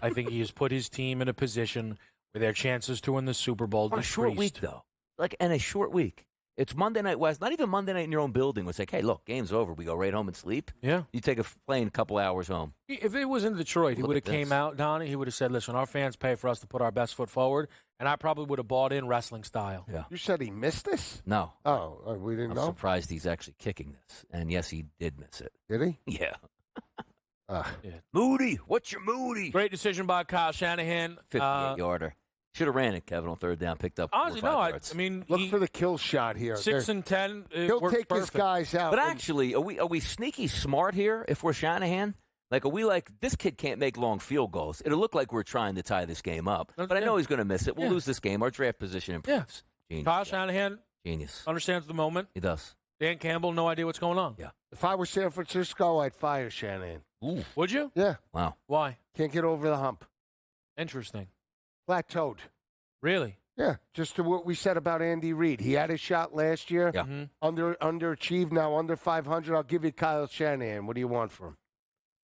Speaker 6: I think he has put his team in a position where their chances to win the Super Bowl
Speaker 3: on a short week, though. Like, in a short week. It's Monday Night West, not even Monday night in your own building. It's like, hey, look, game's over. We go right home and sleep.
Speaker 6: Yeah.
Speaker 3: You take a plane a couple hours home.
Speaker 6: If it was in Detroit, he would have came out, Donnie. He would have said, listen, our fans pay for us to put our best foot forward, and I probably would have bought in wrestling style.
Speaker 3: Yeah.
Speaker 9: You said he missed this?
Speaker 3: No.
Speaker 9: Oh, we didn't know?
Speaker 3: I'm surprised he's actually kicking this. And, yes, he did miss it.
Speaker 9: Did he?
Speaker 3: Yeah.
Speaker 6: Yeah.
Speaker 3: Moody, what's your Moody?
Speaker 6: Great decision by Kyle Shanahan.
Speaker 3: 58-yarder. Should have ran it, Kevin, on 3rd down. Picked up 4 or 5 yards.
Speaker 6: I mean,
Speaker 9: look for the kill shot here.
Speaker 6: 6 and 10.
Speaker 9: He'll take his guys out.
Speaker 3: But actually, are we sneaky smart here if we're Shanahan? Like, are we like, this kid can't make long field goals? It'll look like we're trying to tie this game up. But I know he's going to miss it. We'll lose this game. Our draft position improves.
Speaker 6: Yeah. Kyle Shanahan understands the moment.
Speaker 3: He does.
Speaker 6: Dan Campbell, no idea what's going on.
Speaker 3: Yeah.
Speaker 9: If I were San Francisco, I'd fire Shanahan.
Speaker 3: Ooh.
Speaker 6: Would you?
Speaker 9: Yeah.
Speaker 3: Wow.
Speaker 6: Why?
Speaker 9: Can't get over the hump.
Speaker 6: Interesting.
Speaker 9: Plateaued.
Speaker 6: Really?
Speaker 9: Yeah. Just to what we said about Andy Reid. He had a shot last year.
Speaker 3: Yeah.
Speaker 9: Underachieved, now under 500. I'll give you Kyle Shanahan. What do you want from him?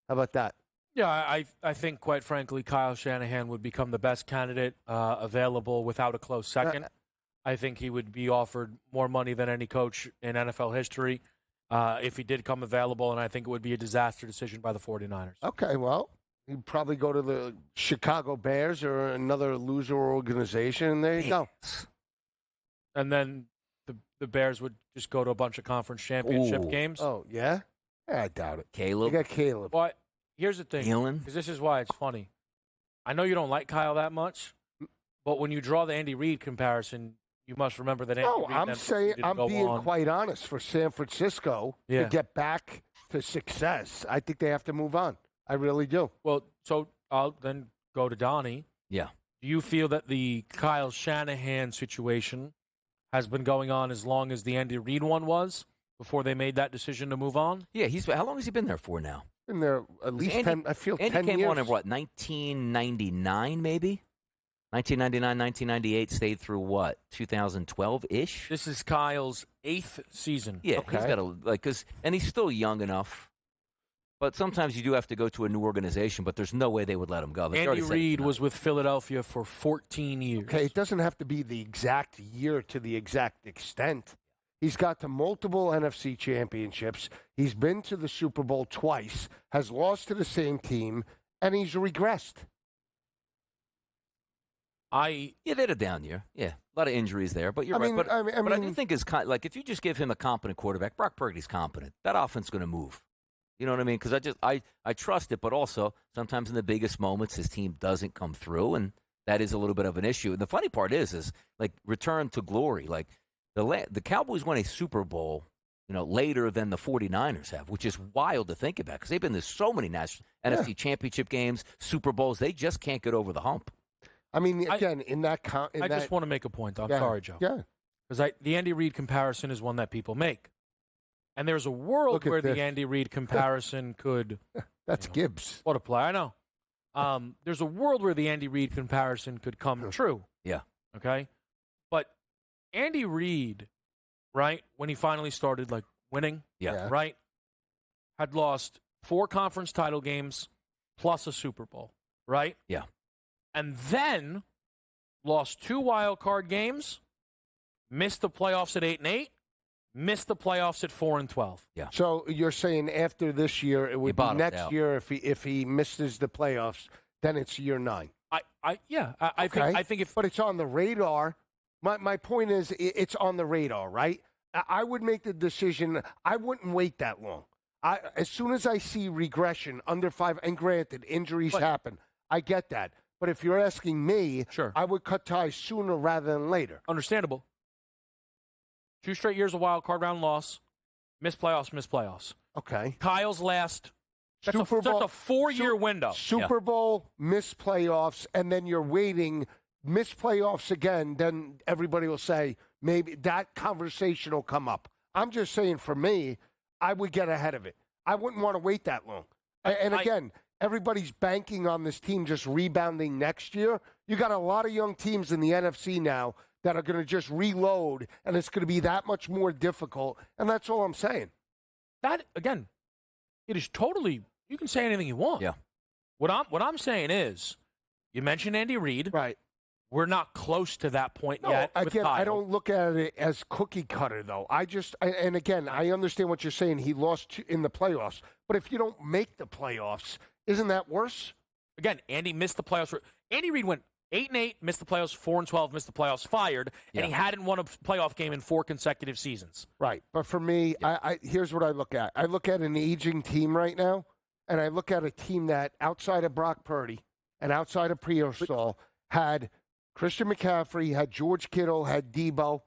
Speaker 9: How about that?
Speaker 6: Yeah, I think, quite frankly, Kyle Shanahan would become the best candidate available without a close second. I think he would be offered more money than any coach in NFL history if he did come available, and I think it would be a disaster decision by the 49ers.
Speaker 9: Okay, well, he'd probably go to the Chicago Bears or another loser organization, and there you go.
Speaker 6: And then the Bears would just go to a bunch of conference championship games.
Speaker 9: Oh, yeah? I doubt it.
Speaker 3: Caleb?
Speaker 9: You got Caleb.
Speaker 6: But here's the thing,
Speaker 3: Galen?
Speaker 6: because this is why it's funny. I know you don't like Kyle that much, But when you draw the Andy Reid comparison, you must remember that Andy Reid
Speaker 9: I'm saying
Speaker 6: didn't
Speaker 9: I'm
Speaker 6: go
Speaker 9: being
Speaker 6: on.
Speaker 9: quite honest. For San Francisco to get back to success, I think they have to move on. I really do.
Speaker 6: Well, so I'll then go to Donnie.
Speaker 3: Yeah.
Speaker 6: Do you feel that the Kyle Shanahan situation has been going on as long as the Andy Reid one was before they made that decision to move on?
Speaker 3: Yeah, how long has he been there for now?
Speaker 9: Been there at least
Speaker 3: Andy,
Speaker 9: 10. I feel
Speaker 3: Andy
Speaker 9: 10
Speaker 3: came
Speaker 9: years.
Speaker 3: on in what, 1999 maybe? 1999, 1998, stayed through what, 2012-ish?
Speaker 6: This is Kyle's 8th season.
Speaker 3: Yeah, he's got and he's still young enough. But sometimes you do have to go to a new organization, but there's no way they would let him go.
Speaker 6: Andy Reid was with Philadelphia for 14 years.
Speaker 9: Okay, it doesn't have to be the exact year to the exact extent. He's got to multiple NFC championships. He's been to the Super Bowl twice, has lost to the same team, and he's regressed.
Speaker 3: Yeah, they had a down year. Yeah, a lot of injuries there, but you're right. But I do think if you just give him a competent quarterback, Brock Purdy's competent. That offense is going to move. You know what I mean? Because I trust it, but also sometimes in the biggest moments, his team doesn't come through, and that is a little bit of an issue. And the funny part is like return to glory. Like the Cowboys won a Super Bowl, later than the 49ers have, which is wild to think about because they've been to so many NFC championship games, Super Bowls. They just can't get over the hump.
Speaker 9: I mean, again, I
Speaker 6: just want to make a point, though. I'm sorry, Joe.
Speaker 9: Yeah.
Speaker 6: Because the Andy Reid comparison is one that people make. And there's a world where the Andy Reid comparison could...
Speaker 9: That's Gibbs.
Speaker 6: What a play. I know. There's a world where the Andy Reid comparison could come true.
Speaker 3: Yeah.
Speaker 6: Okay? But Andy Reid, right, when he finally started, winning, right, had lost 4 conference title games plus a Super Bowl, right?
Speaker 3: Yeah.
Speaker 6: And then lost 2 wild card games, missed the playoffs at 8-8, missed the playoffs at 4-12.
Speaker 3: Yeah.
Speaker 9: So you're saying after this year, it would be next year if he misses the playoffs, then it's year 9.
Speaker 6: I think if,
Speaker 9: but it's on the radar. My point is, it's on the radar, right? I would make the decision. I wouldn't wait that long. As soon as I see regression under 5, and granted, injuries happen. I get that. But if you're asking me, I would cut ties sooner rather than later.
Speaker 6: Understandable. 2 straight years of wild card round loss. Missed playoffs.
Speaker 9: Okay.
Speaker 6: Kyle's last. That's a 4-year window.
Speaker 9: Super Bowl, missed playoffs, and then you're waiting, miss playoffs again, then everybody will say, maybe that conversation will come up. I'm just saying, for me, I would get ahead of it. I wouldn't want to wait that long. And again, everybody's banking on this team just rebounding next year. You got a lot of young teams in the NFC now that are going to just reload, and it's going to be that much more difficult. And that's all I'm saying.
Speaker 6: That, again, it is totally, you can say anything you want.
Speaker 3: Yeah.
Speaker 6: What I'm saying is, you mentioned Andy Reid.
Speaker 9: Right.
Speaker 6: We're not close to that point yet.
Speaker 9: Again,
Speaker 6: with Kyle.
Speaker 9: I don't look at it as cookie cutter, though. I understand what you're saying. He lost in the playoffs. But if you don't make the playoffs, isn't that worse?
Speaker 6: Again, Andy missed the playoffs. Andy Reid went 8-8, missed the playoffs, 4-12, missed the playoffs, fired, and he hadn't won a playoff game in 4 consecutive seasons.
Speaker 9: Right. But for me, here's what I look at. I look at an aging team right now, and I look at a team that, outside of Brock Purdy and outside of Priostol, had Christian McCaffrey, had George Kittle, had Debo,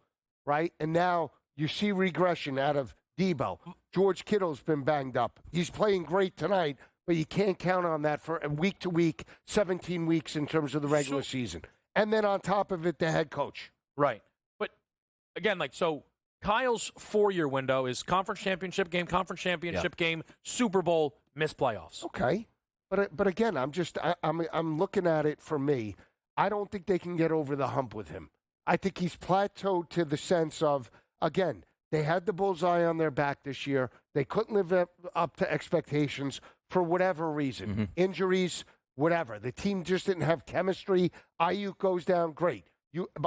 Speaker 9: right? And now you see regression out of Debo. George Kittle's been banged up. He's playing great tonight, but you can't count on that for week to week, 17 weeks in terms of the regular season. And then on top of it, the head coach.
Speaker 6: Right. But, again, so Kyle's 4-year window is conference championship game, Super Bowl, missed playoffs.
Speaker 9: Okay. But again, I'm looking at it for me. I don't think they can get over the hump with him. I think he's plateaued to the sense of, again, they had the bullseye on their back this year. They couldn't live up to expectations for whatever reason.
Speaker 3: Mm-hmm.
Speaker 9: Injuries, whatever. The team just didn't have chemistry. Ayuk goes down, great.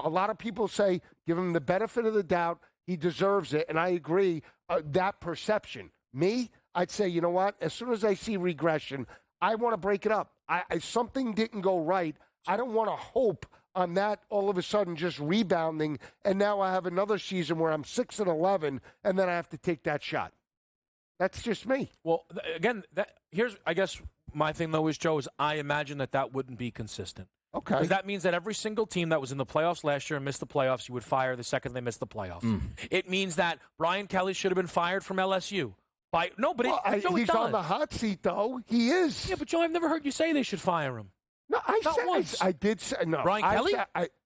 Speaker 9: A lot of people say, give him the benefit of the doubt. He deserves it, and I agree, that perception. Me, I'd say, you know what? As soon as I see regression, I want to break it up. Something didn't go right. I don't want to hope on that all of a sudden just rebounding, and now I have another season where I'm 6-11, and then I have to take that shot. That's just me.
Speaker 6: Well, again, here's, I guess, my thing, though, is, Joe, is I imagine that wouldn't be consistent.
Speaker 9: Okay.
Speaker 6: Because that means that every single team that was in the playoffs last year and missed the playoffs, you would fire the second they missed the playoffs. It means that Brian Kelly should have been fired from LSU.
Speaker 9: He's on the hot seat, though. He is.
Speaker 6: Yeah, but Joe, I've never heard you say they should fire him.
Speaker 9: No, I did say no.
Speaker 6: Brian Kelly?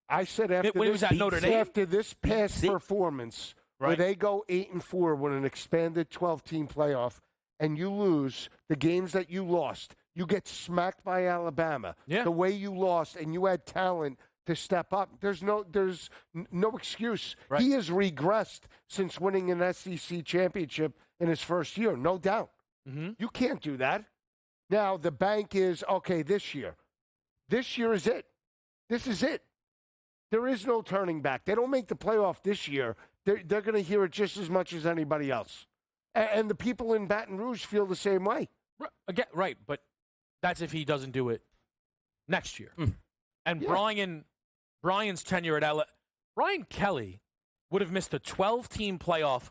Speaker 9: I said after
Speaker 6: when he was at Notre Dame?
Speaker 9: After this past performance, where they go 8-4 with an expanded 12-team playoff, and you lose the games that you lost, you get smacked by Alabama.
Speaker 6: Yeah.
Speaker 9: The way you lost, and you had talent to step up. There's no excuse.
Speaker 6: Right.
Speaker 9: He has regressed since winning an SEC championship in his first year, no doubt. You can't do that. Now the bank is okay. This year is it. This is it. There is no turning back. They don't make the playoff this year. They're going to hear it just as much as anybody else. And the people in Baton Rouge feel the same way.
Speaker 6: Again, right, but that's if he doesn't do it next year. And Brian's tenure at Brian Kelly would have missed a 12-team playoff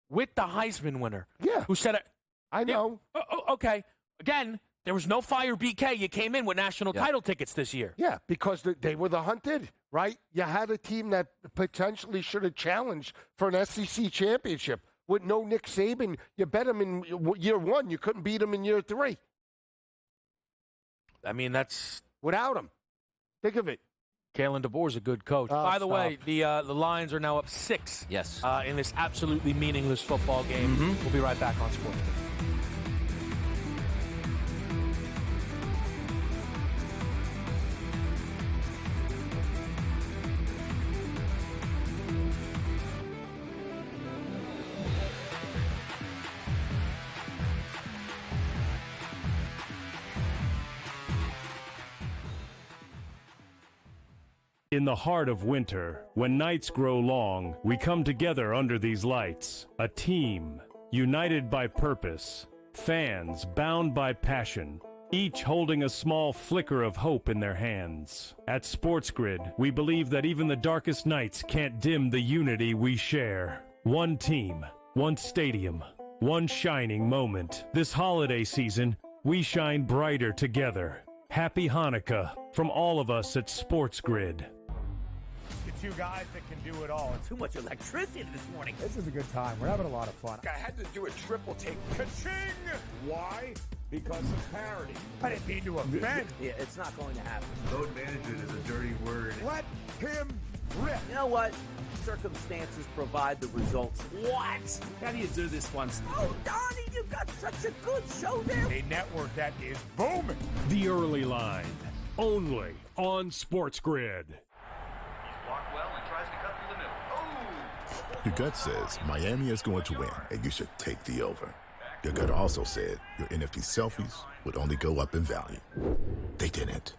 Speaker 6: with the Heisman winner.
Speaker 9: Yeah.
Speaker 6: Who said it?
Speaker 9: I know.
Speaker 6: Okay. Again, there was no fire BK. You came in with national title tickets this year.
Speaker 9: Yeah, because they were the hunted, right? You had a team that potentially should have challenged for an SEC championship. With no Nick Saban, you bet him in year one. You couldn't beat him in year three.
Speaker 6: I mean, that's...
Speaker 9: Without him. Think of it.
Speaker 6: Kalen DeBoer's a good coach. By the way, the Lions are now up 6 in this absolutely meaningless football game. We'll be right back on Sports.
Speaker 1: In the heart of winter, when nights grow long, we come together under these lights. A team, united by purpose. Fans, bound by passion. Each holding a small flicker of hope in their hands. At SportsGrid, we believe that even the darkest nights can't dim the unity we share. One team, one stadium, one shining moment. This holiday season, we shine brighter together. Happy Hanukkah from all of us at SportsGrid.
Speaker 2: The two guys that can do it all.
Speaker 12: Too much electricity this morning.
Speaker 2: This is a good time. We're having a lot of fun.
Speaker 4: I had to do a triple take. Ka-ching! Why? Because of parity.
Speaker 2: I didn't mean to offend.
Speaker 12: Yeah, it's not going to happen.
Speaker 5: Load management is a dirty word.
Speaker 2: Let him rip.
Speaker 12: You know what? Circumstances provide the results. What? How do you do this one? Oh, Donnie, you got such a good show there.
Speaker 2: A network that is booming.
Speaker 1: The Early Line, only on SportsGrid.
Speaker 7: Blocked well and tries to cut through the middle. Oh!
Speaker 8: Your gut says Miami is going to win, and you should take the over. Your gut also said your NFT selfies would only go up in value. They didn't.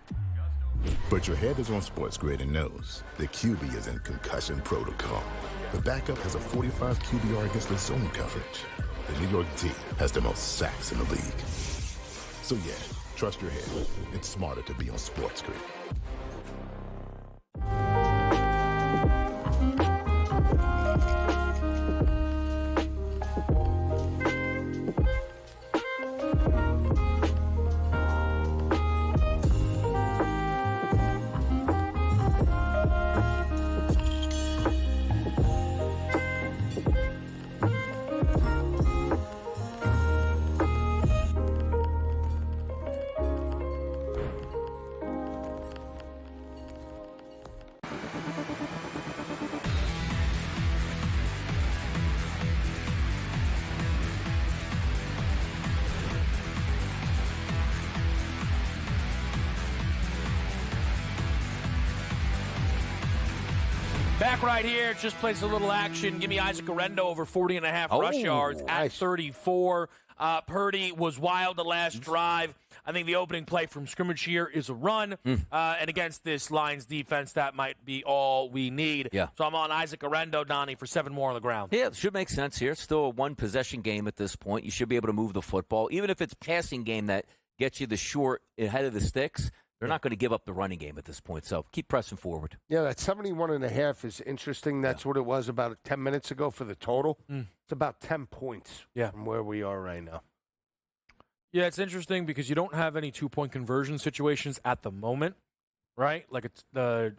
Speaker 8: But your head is on SportsGrid and knows the QB is in concussion protocol. The backup has a 45 QBR against the zone coverage. The New York D has the most sacks in the league. So yeah, trust your head. It's smarter to be on SportsGrid.
Speaker 6: Back right here, just plays a little action. Give me Isaac Arendo over 40.5 rush yards at 34. Purdy was wild the last drive. I think the opening play from scrimmage here is a run. And against this Lions defense, that might be all we need.
Speaker 3: Yeah.
Speaker 6: So I'm on Isaac Arendo, Donnie, for 7 more on the ground.
Speaker 3: Yeah, it should make sense here. It's still a one-possession game at this point. You should be able to move the football. Even if it's passing game that gets you the short ahead of the sticks, they're not going to give up the running game at this point, so keep pressing forward.
Speaker 9: Yeah, that 71.5 is interesting. That's what it was about 10 minutes ago for the total. It's about 10 points from where we are right now.
Speaker 6: Yeah, it's interesting because you don't have any two-point conversion situations at the moment.
Speaker 11: right? Like it's the,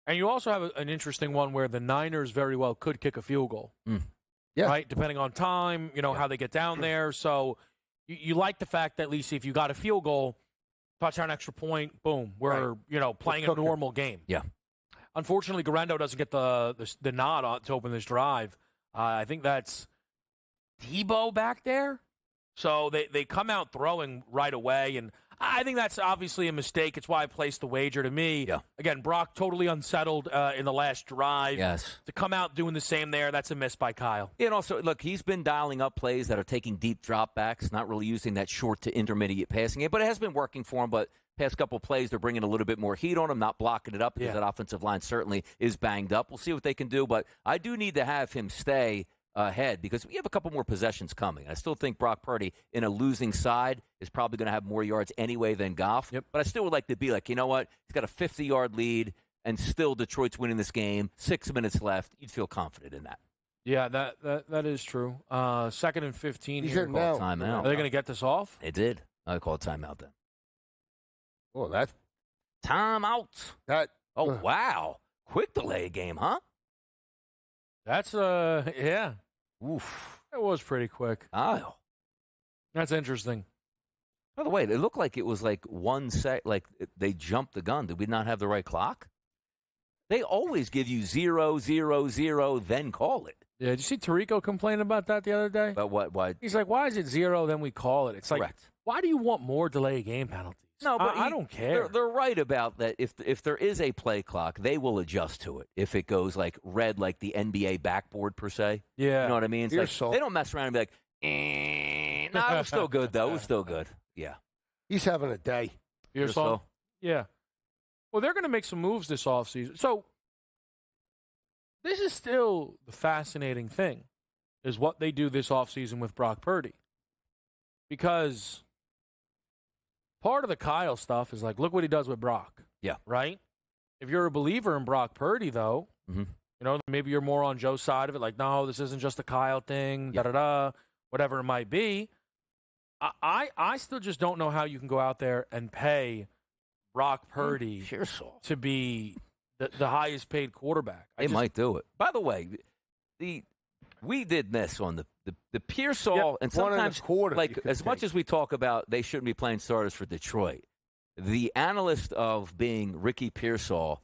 Speaker 11: and you also have an interesting one where the Niners very well could kick a field goal,
Speaker 9: Yeah.
Speaker 11: right? Depending on time, how they get down there. So you like the fact that, Lisi, if you got a field goal, touchdown, extra point, boom, we're playing a normal game.
Speaker 3: Yeah.
Speaker 11: Unfortunately, Garendo doesn't get the nod to open this drive. I think that's Debo back there. So they come out throwing right away, and I think that's obviously a mistake. It's why I placed the wager. To me, again, Brock totally unsettled in the last drive.
Speaker 3: Yes.
Speaker 11: To come out doing the same there, that's a miss by Kyle.
Speaker 3: And also, look, he's been dialing up plays that are taking deep dropbacks, not really using that short to intermediate passing game, but it has been working for him. But past couple plays, they're bringing a little bit more heat on him, not blocking it up because that offensive line certainly is banged up. We'll see what they can do, but I do need to have him stay ahead because we have a couple more possessions coming. I still think Brock Purdy in a losing side is probably going to have more yards anyway than Goff. But I still would like to be like, you know what? He's got a 50-yard lead, and still Detroit's winning this game. 6 minutes left. You'd feel confident in that.
Speaker 11: Yeah, that is true. 2nd and 15
Speaker 9: He's
Speaker 11: here.
Speaker 9: in now.
Speaker 3: Timeout.
Speaker 11: Are they going to get this off?
Speaker 3: They did. I called timeout then.
Speaker 9: Oh, that
Speaker 3: timeout.
Speaker 9: That.
Speaker 3: Oh, wow. Quick delay game, huh?
Speaker 11: That's yeah.
Speaker 3: Oof.
Speaker 11: It was pretty quick.
Speaker 3: Oh.
Speaker 11: That's interesting.
Speaker 3: By the way, it looked like it was like 1 sec, like they jumped the gun. Did we not have the right clock? They always give you 0, 0, 0, then call it.
Speaker 11: Yeah, did you see Tirico complain about that the other day?
Speaker 3: About what? Why?
Speaker 11: He's like, why is it 0, then we call it? It's like,
Speaker 3: Correct.
Speaker 11: Why do you want more delay game penalties?
Speaker 3: No, but
Speaker 11: I don't care.
Speaker 3: They're right about that. If there is a play clock, they will adjust to it. If it goes like red, like the NBA backboard per se.
Speaker 11: Yeah.
Speaker 3: You know what I mean? It's like, they don't mess around and be like, no, it was still good, though. It was still good. Yeah.
Speaker 9: He's having a day.
Speaker 11: Pearsall? Yeah. Well, they're going to make some moves this offseason. So this is still the fascinating thing, is what they do this offseason with Brock Purdy. Because part of the Kyle stuff is like, look what he does with Brock.
Speaker 3: Yeah.
Speaker 11: Right? If you're a believer in Brock Purdy, though, maybe you're more on Joe's side of it. Like, no, this isn't just a Kyle thing, whatever it might be. I still just don't know how you can go out there and pay Brock Purdy to be the highest paid quarterback.
Speaker 3: They might do it. By the way, we did this on the Pearsall, and sometimes like as much as we talk about they shouldn't be playing starters for Detroit, the analyst of being Ricky Pearsall,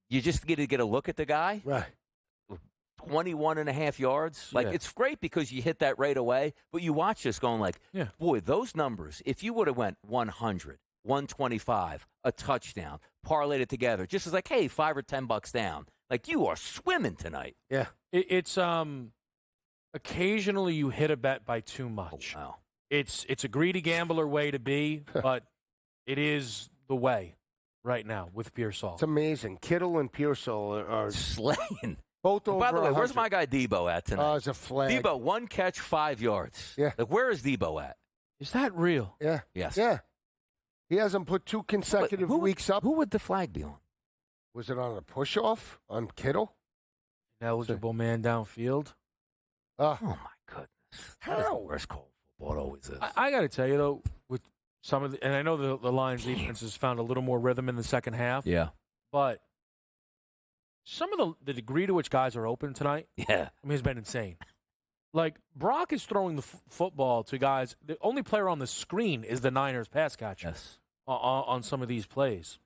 Speaker 3: you just get to get a look at the guy.
Speaker 9: Right.
Speaker 3: 21.5 yards. Like, it's great because you hit that right away, but you watch this going like, boy, those numbers, if you would have went 100, 125, a touchdown, parlayed it together, just as like, hey, $5 or $10 down. Like, you are swimming tonight.
Speaker 9: Yeah.
Speaker 11: It's occasionally you hit a bet by too much.
Speaker 3: Oh, wow.
Speaker 11: It's a greedy gambler way to be, but it is the way right now with Pearsall.
Speaker 9: It's amazing. Kittle and Pearsall are
Speaker 3: slaying.
Speaker 9: Both over
Speaker 3: By the way,
Speaker 9: 100.
Speaker 3: where's my guy Debo at tonight?
Speaker 9: It's a flag.
Speaker 3: Debo, 1 catch, 5 yards.
Speaker 9: Yeah.
Speaker 3: Like, where is Debo at?
Speaker 11: Is that real?
Speaker 9: Yeah.
Speaker 3: Yes.
Speaker 9: Yeah. He hasn't put 2 consecutive weeks up.
Speaker 3: Who would the flag be on?
Speaker 9: Was it on a push-off on Kittle?
Speaker 11: Eligible man downfield.
Speaker 3: Oh, my goodness. That is the worst call football. It always is.
Speaker 11: I got to tell you, though, with some of the, and I know the Lions defense has found a little more rhythm in the second half.
Speaker 3: Yeah.
Speaker 11: But some of the degree to which guys are open tonight, has been insane. Like, Brock is throwing the football to guys. The only player on the screen is the Niners pass catcher.
Speaker 3: Yes.
Speaker 11: On some of these plays.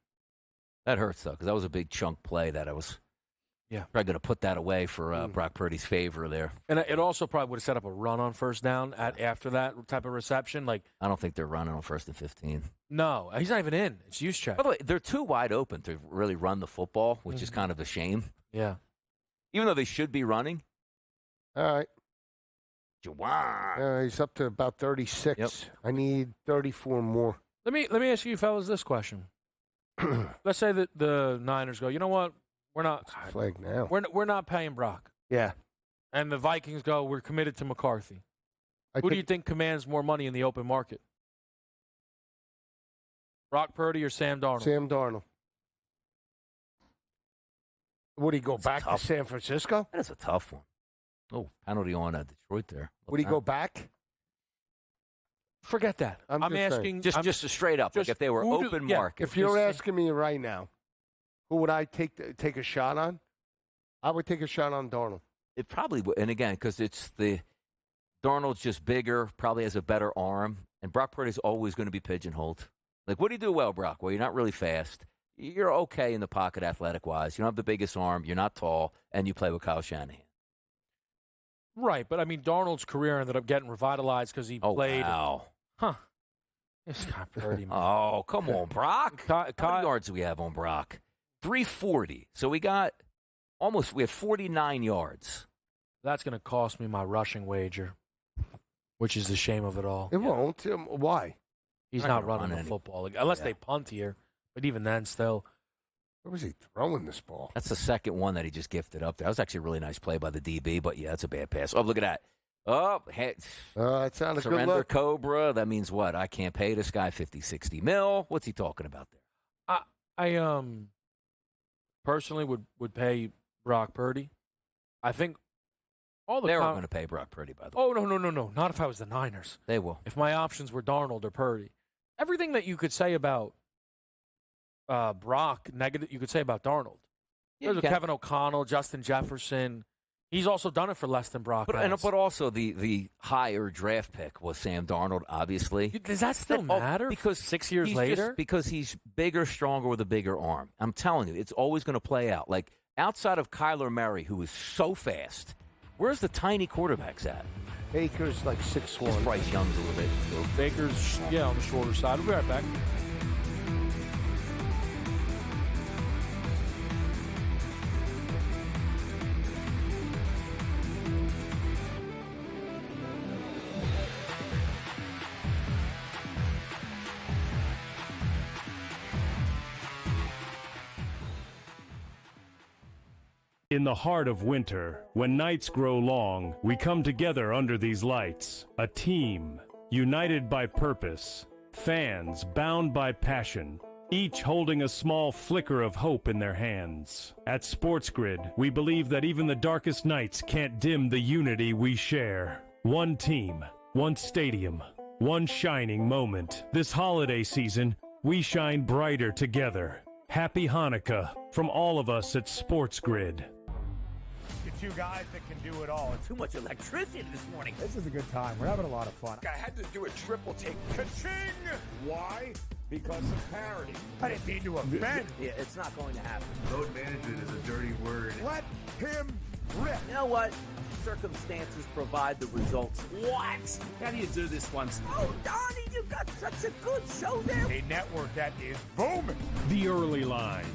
Speaker 3: That hurts, though, because that was a big chunk play that I was probably going to put that away for Brock Purdy's favor there.
Speaker 11: And it also probably would have set up a run on first down after that type of reception. Like,
Speaker 3: I don't think they're running on 1st and 15.
Speaker 11: No, he's not even in. It's use check.
Speaker 3: By the way, they're too wide open to really run the football, which is kind of a shame.
Speaker 11: Yeah.
Speaker 3: Even though they should be running.
Speaker 9: All right.
Speaker 3: Juwan.
Speaker 9: He's up to about 36.
Speaker 3: Yep.
Speaker 9: I need 34 more.
Speaker 11: Let me ask you fellas this question. Let's say that the Niners go, you know what? We're not
Speaker 9: flag now.
Speaker 11: We're not paying Brock.
Speaker 9: Yeah.
Speaker 11: And the Vikings go, we're committed to McCarthy. Who do you think commands more money in the open market? Brock Purdy or Sam Darnold?
Speaker 9: Sam Darnold. Would he go back to San Francisco?
Speaker 3: That is a tough one. Oh, penalty on Detroit there.
Speaker 9: Would he go back?
Speaker 11: Forget that. I'm asking
Speaker 3: just a straight up. Like if they were open market.
Speaker 9: If you're asking me right now, who would I take a shot on? I would take a shot on Darnold.
Speaker 3: It probably would. And again, because Darnold's just bigger, probably has a better arm. And Brock Purdy's always going to be pigeonholed. Like, what do you do well, Brock? Well, you're not really fast. You're okay in the pocket athletic-wise. You don't have the biggest arm. You're not tall. And you play with Kyle Shanahan.
Speaker 11: Right, but I mean, Darnold's career ended up getting revitalized because he played.
Speaker 3: Wow.
Speaker 11: Huh. It's not Purdy, man.
Speaker 3: Oh, come on, Brock. How many yards do we have on Brock? 340. So we had 49 yards.
Speaker 11: That's going to cost me my rushing wager, which is the shame of it all.
Speaker 9: It won't. Why?
Speaker 11: He's not running the football, unless they punt here. But even then, still.
Speaker 9: Where was he throwing this ball?
Speaker 3: That's the second one that he just gifted up there. That was actually a really nice play by the DB, but yeah, that's a bad pass. Oh, look at that. Oh,
Speaker 9: it's not a
Speaker 3: surrender
Speaker 9: good look.
Speaker 3: Cobra. That means what? I can't pay this guy 50, 60 mil. What's he talking about there?
Speaker 11: I personally would pay Brock Purdy. I think all the
Speaker 3: they're going to pay Brock Purdy, by the way.
Speaker 11: Oh, no. Not if I was the Niners.
Speaker 3: They will.
Speaker 11: If my options were Darnold or Purdy. Everything that you could say about Brock, negative, you could say about Darnold. There's Kevin O'Connell, Justin Jefferson. He's also done it for less than Brock.
Speaker 3: But also the higher draft pick was Sam Darnold, obviously.
Speaker 11: Does that still matter?
Speaker 3: Because
Speaker 11: 6 years later?
Speaker 3: Because he's bigger, stronger, with a bigger arm. I'm telling you, it's always going to play out. Like, outside of Kyler Murray, who is so fast, where's the tiny quarterbacks at?
Speaker 9: Baker's like 6'1".
Speaker 3: Bryce Young's a little bit.
Speaker 11: Baker's, on the shorter side. We'll be right back.
Speaker 1: In the heart of winter, when nights grow long, we come together under these lights. A team, united by purpose. Fans bound by passion. Each holding a small flicker of hope in their hands. At SportsGrid, we believe that even the darkest nights can't dim the unity we share. One team, one stadium, one shining moment. This holiday season, we shine brighter together. Happy Hanukkah from all of us at SportsGrid.
Speaker 2: Two guys that can do it all.
Speaker 12: Too much electricity this morning.
Speaker 2: This is a good time. We're having a lot of fun.
Speaker 4: I had to do a triple take. Ka-ching! Why? Because of parity.
Speaker 2: I didn't mean to offend.
Speaker 12: Yeah, it's not going to happen.
Speaker 5: Load management is a dirty word.
Speaker 2: Let him rip.
Speaker 12: You know what? Circumstances provide the results. What? How do you do this one? Oh, Donnie, you got such a good show there.
Speaker 2: A network that is booming.
Speaker 1: The Early Line,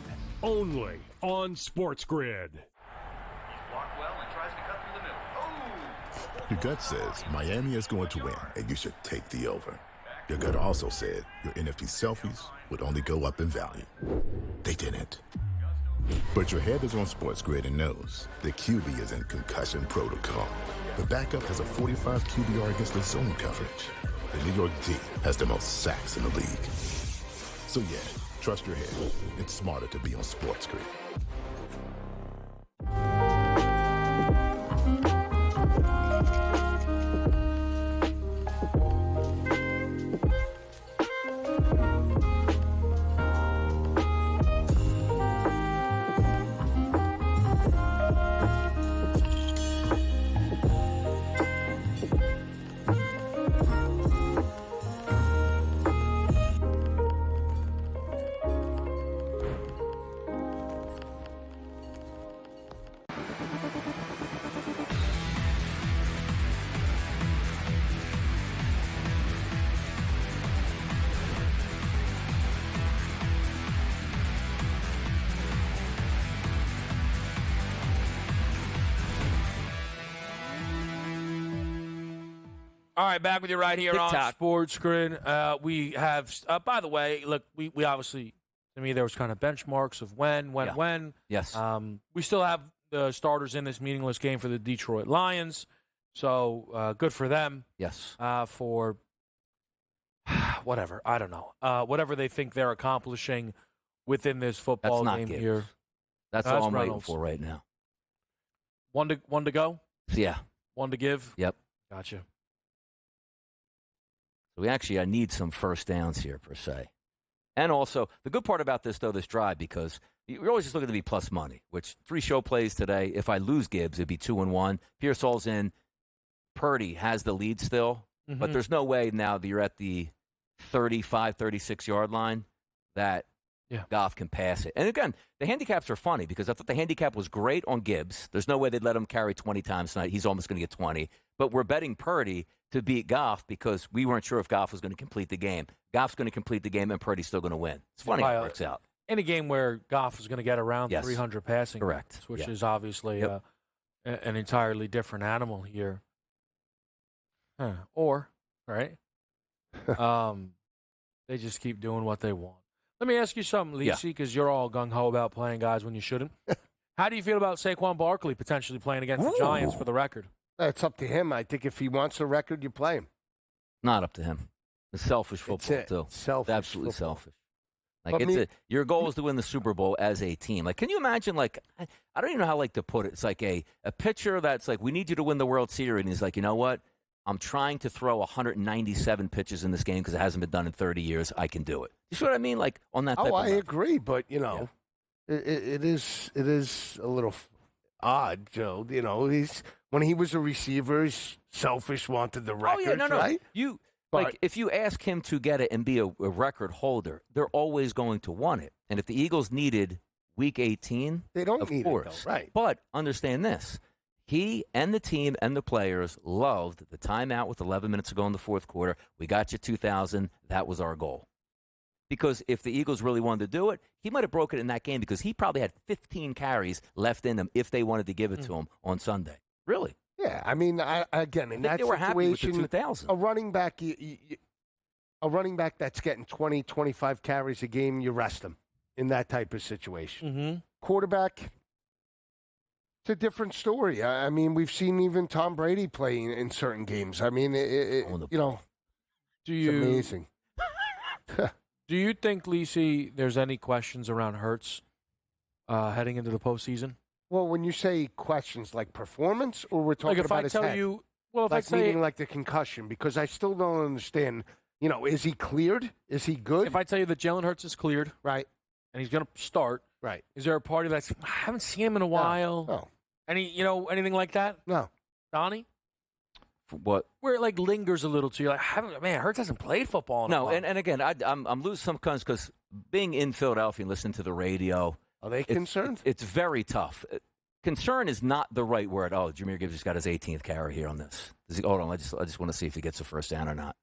Speaker 1: only on SportsGrid.
Speaker 7: Blocked well and tries to cut through the middle. Oh!
Speaker 8: Your gut says Miami is going to win, and you should take the over. Your gut also said your NFT selfies would only go up in value. They didn't. But your head is on SportsGrid and knows the QB is in concussion protocol. The backup has a 45 QBR against the zone coverage. The New York D has the most sacks in the league. So yeah, trust your head. It's smarter to be on SportsGrid.
Speaker 6: All right, back with you right here on
Speaker 3: TikTok.
Speaker 6: SportsGrid. We have, by the way, look, we obviously, to me, there was kind of benchmarks of when.
Speaker 3: Yes.
Speaker 6: We still have the starters in this meaningless game for the Detroit Lions, so good for them.
Speaker 3: Yes.
Speaker 6: For whatever, I don't know, whatever they think they're accomplishing within this football game
Speaker 3: Gibbs.
Speaker 6: here.
Speaker 3: That's all I'm
Speaker 6: Reynolds.
Speaker 3: waiting for right now.
Speaker 6: One to go.
Speaker 3: Yeah.
Speaker 6: One to give.
Speaker 3: Yep.
Speaker 6: Gotcha.
Speaker 3: So I need some first downs here, per se. And also, the good part about this, though, this drive, because you're always just looking to be plus money, which 3 show plays today. If I lose Gibbs, it'd be 2-1. Pearsall's in. Purdy has the lead still, but there's no way now that you're at the 35, 36-yard line that Goff can pass it. And again, the handicaps are funny because I thought the handicap was great on Gibbs. There's no way they'd let him carry 20 times tonight. He's almost going to get 20. But we're betting Purdy to beat Goff because we weren't sure if Goff was going to complete the game. Goff's going to complete the game, and Purdy's still going to win. It's funny how it works out.
Speaker 11: In a game where Goff is going to get around 300 passing
Speaker 3: Correct.
Speaker 11: yards, which is obviously an entirely different animal here. Or, right? They just keep doing what they want. Let me ask you something, Lisi, because you're all gung-ho about playing guys when you shouldn't. How do you feel about Saquon Barkley potentially playing against the Giants for the record?
Speaker 9: It's up to him. I think if he wants a record, you play him.
Speaker 3: Not up to him. It's selfish football, too.
Speaker 9: Selfish.
Speaker 3: It's absolutely selfish. Like,
Speaker 9: But
Speaker 3: your goal is to win the Super Bowl as a team. Like, can you imagine, like, I don't even know how, to put it. It's like a pitcher that's like, we need you to win the World Series. And he's like, you know what? I'm trying to throw 197 pitches in this game because it hasn't been done in 30 years. I can do it. You see what I mean? Like, on that type of
Speaker 9: I
Speaker 3: level.
Speaker 9: agree, but, it is a little odd, Joe. When he was a receiver, he's selfish, wanted the record, right?
Speaker 3: If you ask him to get it and be a record holder, they're always going to want it. And if the Eagles needed Week 18,
Speaker 9: they don't
Speaker 3: of
Speaker 9: need
Speaker 3: course.
Speaker 9: it, though, right?
Speaker 3: But understand this. He and the team and the players loved the timeout with 11 minutes to go in the fourth quarter. We got you 2,000. That was our goal. Because if the Eagles really wanted to do it, he might have broken it in that game because he probably had 15 carries left in him if they wanted to give it to him on Sunday. Really?
Speaker 9: Yeah, I mean, again, in that situation, a running back, a running back that's getting 20, 25 carries a game, you rest him in that type of situation. Quarterback, it's a different story. I mean, we've seen even Tom Brady play in certain games. I mean, it's amazing.
Speaker 11: Do you think, Lisi, there's any questions around Hurts heading into the postseason?
Speaker 9: Well, when you say questions like performance, or we're talking about his head? Meaning like the concussion, because I still don't understand. Is he cleared? Is he good?
Speaker 11: If I tell you that Jalen Hurts is cleared,
Speaker 9: right,
Speaker 11: and he's going to start,
Speaker 9: right,
Speaker 11: is there a party that's I haven't seen him in a while?
Speaker 9: No.
Speaker 11: Anything like that?
Speaker 9: No.
Speaker 11: Donnie?
Speaker 3: What?
Speaker 11: Where it lingers a little too. You're like, Hurts hasn't played football in a while.
Speaker 3: And again, I'm losing some cons because being in Philadelphia and listening to the radio.
Speaker 9: Are they concerned?
Speaker 3: It's very tough. Concern is not the right word. Oh, Jahmyr Gibbs just got his 18th carry here on this. Hold on, I just want to see if he gets a first down or not.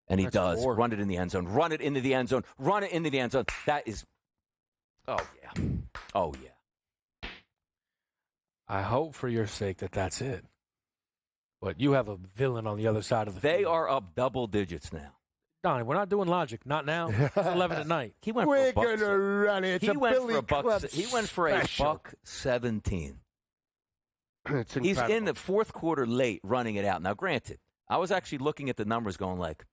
Speaker 3: And he does. 4. Run it in the end zone. Run it into the end zone. Run it into the end zone. That is. Oh yeah. Oh yeah.
Speaker 11: I hope for your sake that that's it. But you have a villain on the other side of the field.
Speaker 3: They are up double digits now.
Speaker 11: Donnie, we're not doing logic. Not now. It's 11 at night.
Speaker 3: He went
Speaker 9: We're
Speaker 3: for
Speaker 9: going to run it. He went for
Speaker 3: $1.17.
Speaker 9: It's incredible.
Speaker 3: He's in the fourth quarter late running it out. Now, granted, I was actually looking at the numbers going like,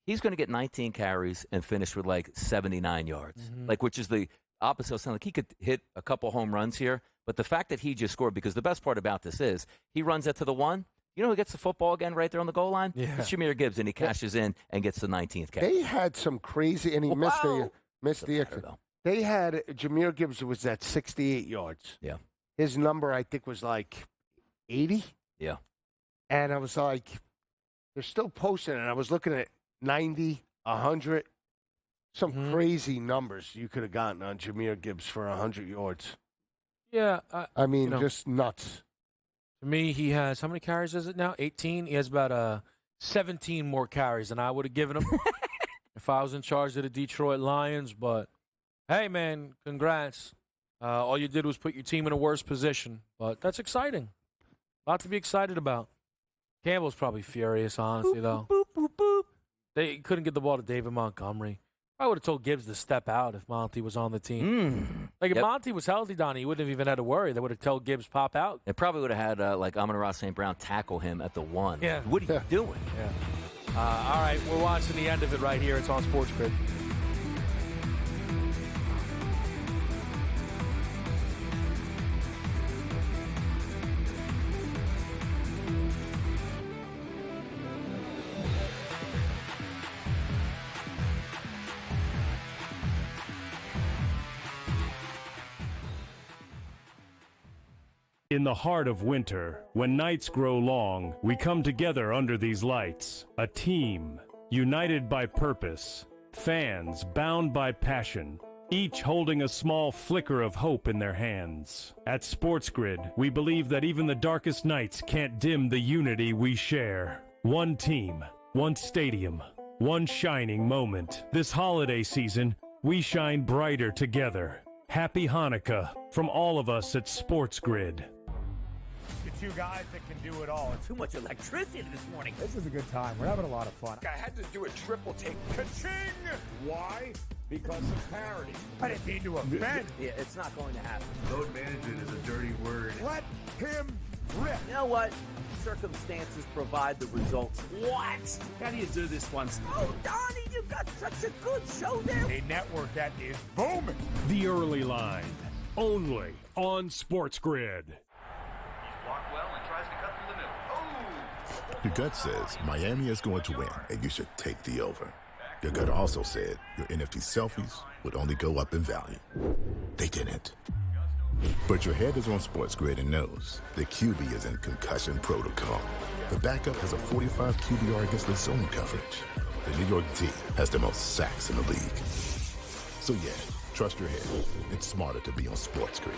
Speaker 3: he's going to get 19 carries and finish with like 79 yards, which is the opposite of something. Like he could hit a couple home runs here, but the fact that he just scored, because the best part about this is he runs that to the one. You know who gets the football again right there on the goal line?
Speaker 9: Yeah.
Speaker 3: It's Jahmyr Gibbs, and he cashes in and gets the 19th carry.
Speaker 9: They had some crazy, and he missed the extra. They had Jahmyr Gibbs was at 68 yards.
Speaker 3: Yeah.
Speaker 9: His number, I think, was like 80.
Speaker 3: Yeah.
Speaker 9: And I was like, they're still posting it. And I was looking at 90, 100, some crazy numbers you could have gotten on Jahmyr Gibbs for 100 yards.
Speaker 11: Yeah.
Speaker 9: I mean, just nuts.
Speaker 11: To me, he has, how many carries is it now? 18? He has about 17 more carries than I would have given him if I was in charge of the Detroit Lions. But, hey, man, congrats. All you did was put your team in a worse position. But that's exciting. A lot to be excited about. Campbell's probably furious, honestly, though. They couldn't get the ball to David Montgomery. I would have told Gibbs to step out if Monty was on the team. If Monty was healthy, Donnie, he wouldn't have even had to worry. They would have told Gibbs pop out.
Speaker 3: They probably would have had Amon-Ra St. Brown tackle him at the one.
Speaker 11: Yeah.
Speaker 3: What are you doing?
Speaker 11: Yeah. All right, we're watching the end of it right here. It's on SportsGrid.
Speaker 1: In the heart of winter, when nights grow long, we come together under these lights. A team, united by purpose. Fans bound by passion. Each holding a small flicker of hope in their hands. At SportsGrid, we believe that even the darkest nights can't dim the unity we share. One team, one stadium, one shining moment. This holiday season, we shine brighter together. Happy Hanukkah from all of us at SportsGrid.
Speaker 2: The two guys that can do it all.
Speaker 12: Too much electricity this morning.
Speaker 2: This is a good time. We're having a lot of fun.
Speaker 4: I had to do a triple take. Ka-ching! Why? Because of parity.
Speaker 2: I didn't mean to offend.
Speaker 12: Yeah, it's not going to happen.
Speaker 5: Load management is a dirty word.
Speaker 2: Let him rip.
Speaker 12: You know what? Circumstances provide the results. What? How do you do this one? Oh, Donnie, you got such a good show there.
Speaker 2: A network that is booming.
Speaker 1: The Early Line, only on SportsGrid.
Speaker 7: Blocked well and tries to cut through the middle. Oh!
Speaker 8: Your gut says Miami is going to win, and you should take the over. Your gut also said your NFT selfies would only go up in value. They didn't. But your head is on SportsGrid and knows the QB is in concussion protocol. The backup has a 45 QBR against the zone coverage. The New York D has the most sacks in the league. So yeah, trust your head. It's smarter to be on SportsGrid.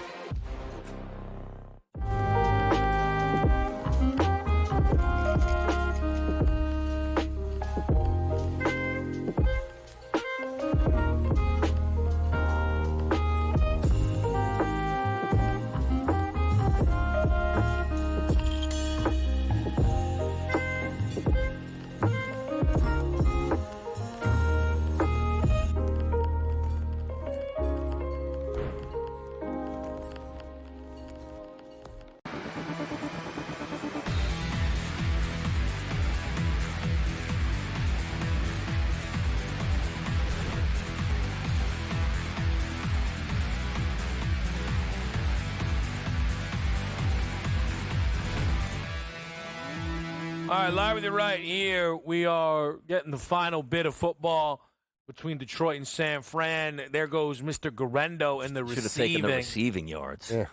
Speaker 6: All right, live with you right here. We are getting the final bit of football between Detroit and San Fran. There goes Mr. Garendo in the
Speaker 3: Should have taken the receiving yards.
Speaker 9: Yeah.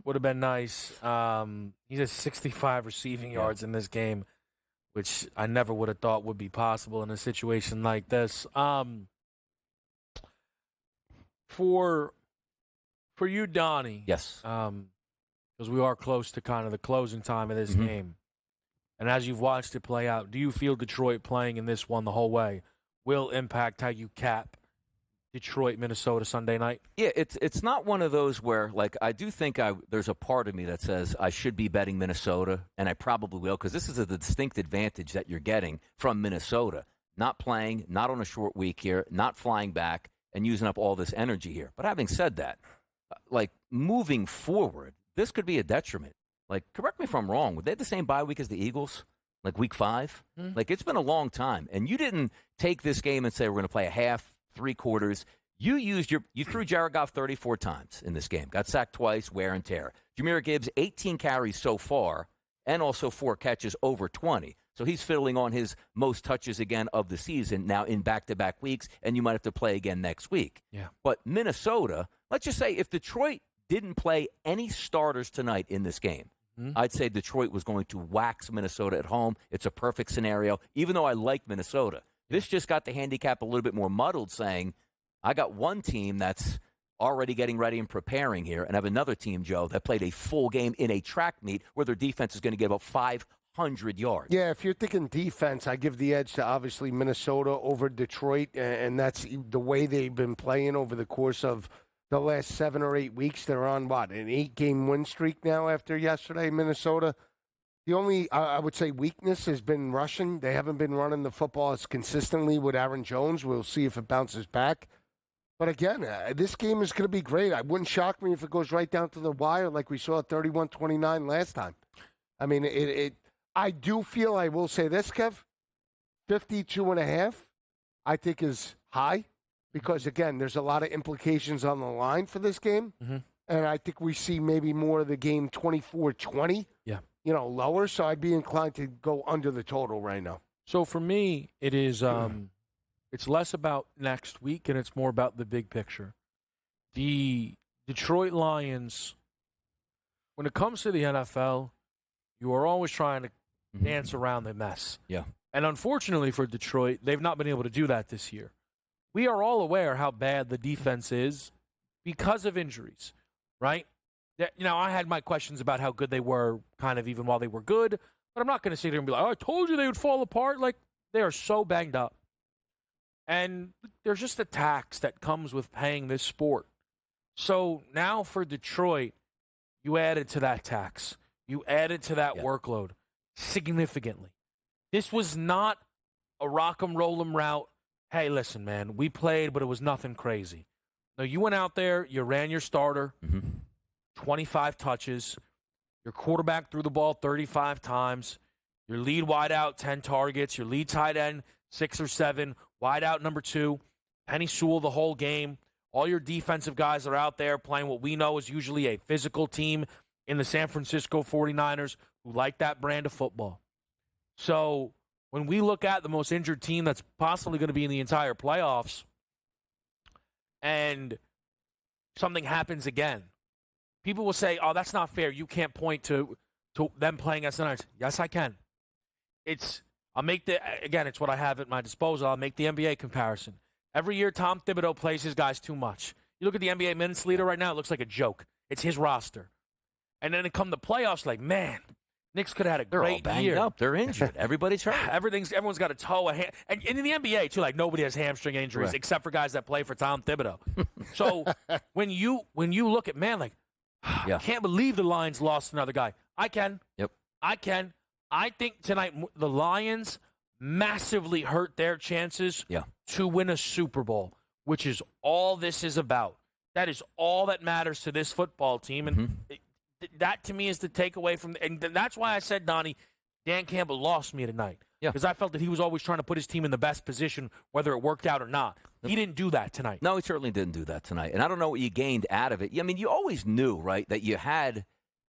Speaker 6: Would have been nice. He has 65 receiving yards in this game, which I never would have thought would be possible in a situation like this. For you, Donnie.
Speaker 3: Yes.
Speaker 6: Because we are close to kind of the closing time of this game. And as you've watched it play out, do you feel Detroit playing in this one the whole way will impact how you cap Detroit, Minnesota Sunday night?
Speaker 3: Yeah, it's not one of those where, like, I do think there's a part of me that says I should be betting Minnesota, and I probably will, because this is a distinct advantage that you're getting from Minnesota. Not playing, not on a short week here, not flying back, and using up all this energy here. But having said that, like, moving forward, this could be a detriment. Like, correct me if I'm wrong. Were they the same bye week as the Eagles? Like week 5? Like, it's been a long time. And you didn't take this game and say we're going to play a half, 3 quarters. You threw Jared Goff 34 times in this game. Got sacked twice, wear and tear. Jahmyr Gibbs, 18 carries so far, and also 4 catches over 20. So he's fiddling on his most touches again of the season now in back-to-back weeks, and you might have to play again next week.
Speaker 6: Yeah.
Speaker 3: But Minnesota, let's just say if Detroit didn't play any starters tonight in this game, I'd say Detroit was going to wax Minnesota at home. It's a perfect scenario, even though I like Minnesota. This just got the handicap a little bit more muddled, saying I got one team that's already getting ready and preparing here, and I have another team, Joe, that played a full game in a track meet where their defense is going to get about 500 yards.
Speaker 9: Yeah, if you're thinking defense, I give the edge to obviously Minnesota over Detroit, and that's the way they've been playing over the course of the last 7 or 8 weeks. They're on, what, an 8-game win streak now after yesterday, Minnesota. The only, I would say, weakness has been rushing. They haven't been running the football as consistently with Aaron Jones. We'll see if it bounces back. But again, this game is going to be great. I wouldn't shock me if it goes right down to the wire like we saw at 31-29 last time. I mean, I do feel, I will say this, Kev, 52.5, I think is high. Because, again, there's a lot of implications on the line for this game. And I think we see maybe more of the game 24-20, lower. So I'd be inclined to go under the total right now.
Speaker 6: So for me, it is it's less about next week and it's more about the big picture. The Detroit Lions
Speaker 11: when it comes to the NFL, you are always trying to dance around the mess.
Speaker 3: Yeah.
Speaker 11: And unfortunately for Detroit, they've not been able to do that this year. We are all aware how bad the defense is because of injuries, right? I had my questions about how good they were kind of even while they were good, but I'm not going to sit here and be like, oh, I told you they would fall apart. Like, they are so banged up. And there's just a tax that comes with paying this sport. So now for Detroit, you added to that tax. You added to that workload significantly. This was not a rock 'em, roll 'em route. Hey, listen, man, we played, but it was nothing crazy. No, you went out there, you ran your starter, 25 touches. Your quarterback threw the ball 35 times. Your lead wideout, 10 targets. Your lead tight end, 6 or 7. Wideout number 2, Penny Sewell the whole game. All your defensive guys are out there playing what we know is usually a physical team in the San Francisco 49ers who like that brand of football. So when we look at the most injured team that's possibly going to be in the entire playoffs and something happens again, people will say, oh, that's not fair. You can't point to them playing as the Niners. Yes, I can. It's what I have at my disposal. I'll make the NBA comparison. Every year, Tom Thibodeau plays his guys too much. You look at the NBA minutes leader right now, it looks like a joke. It's his roster. And then it come the playoffs, like, man, Knicks could have had a great year.
Speaker 3: They're all banged up. They're injured. Everybody's hurt.
Speaker 6: Everyone's got a toe, a hand. And in the NBA, too, like, nobody has hamstring injuries except for guys that play for Tom Thibodeau. So when you look at, man, like, I can't believe the Lions lost another guy. I can.
Speaker 3: Yep.
Speaker 6: I can. I think tonight the Lions massively hurt their chances to win a Super Bowl, which is all this is about. That is all that matters to this football team. And that, to me, is the takeaway from – and that's why I said, Donnie, Dan Campbell lost me tonight. Because I felt that he was always trying to put his team in the best position, whether it worked out or not. He didn't do that tonight.
Speaker 3: No, he certainly didn't do that tonight. And I don't know what you gained out of it. I mean, you always knew, right, that you had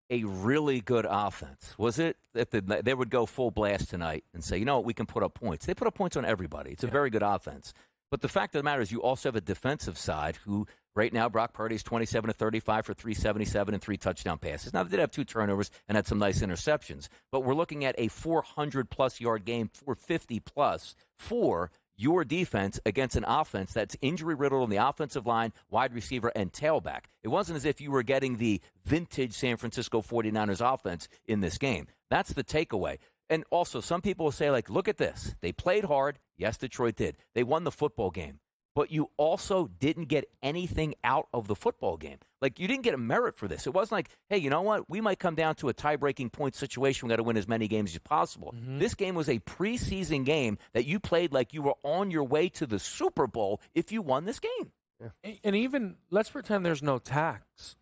Speaker 3: a really good offense. Was it that they would go full blast tonight and say, you know what, we can put up points. They put up points on everybody. It's a very good offense. But the fact of the matter is you also have a defensive side who right now Brock Purdy's 27 to 35 for 377 and 3 touchdown passes. Now, they did have 2 turnovers and had some nice interceptions. But we're looking at a 400-plus yard game, 450-plus for your defense against an offense that's injury-riddled on the offensive line, wide receiver, and tailback. It wasn't as if you were getting the vintage San Francisco 49ers offense in this game. That's the takeaway. And also, some people will say, like, look at this. They played hard. Yes, Detroit did. They won the football game. But you also didn't get anything out of the football game. Like, you didn't get a merit for this. It wasn't like, hey, you know what? We might come down to a tie-breaking point situation. We've got to win as many games as possible. This game was a preseason game that you played like you were on your way to the Super Bowl if you won this game.
Speaker 11: Yeah. And even, let's pretend there's no tax,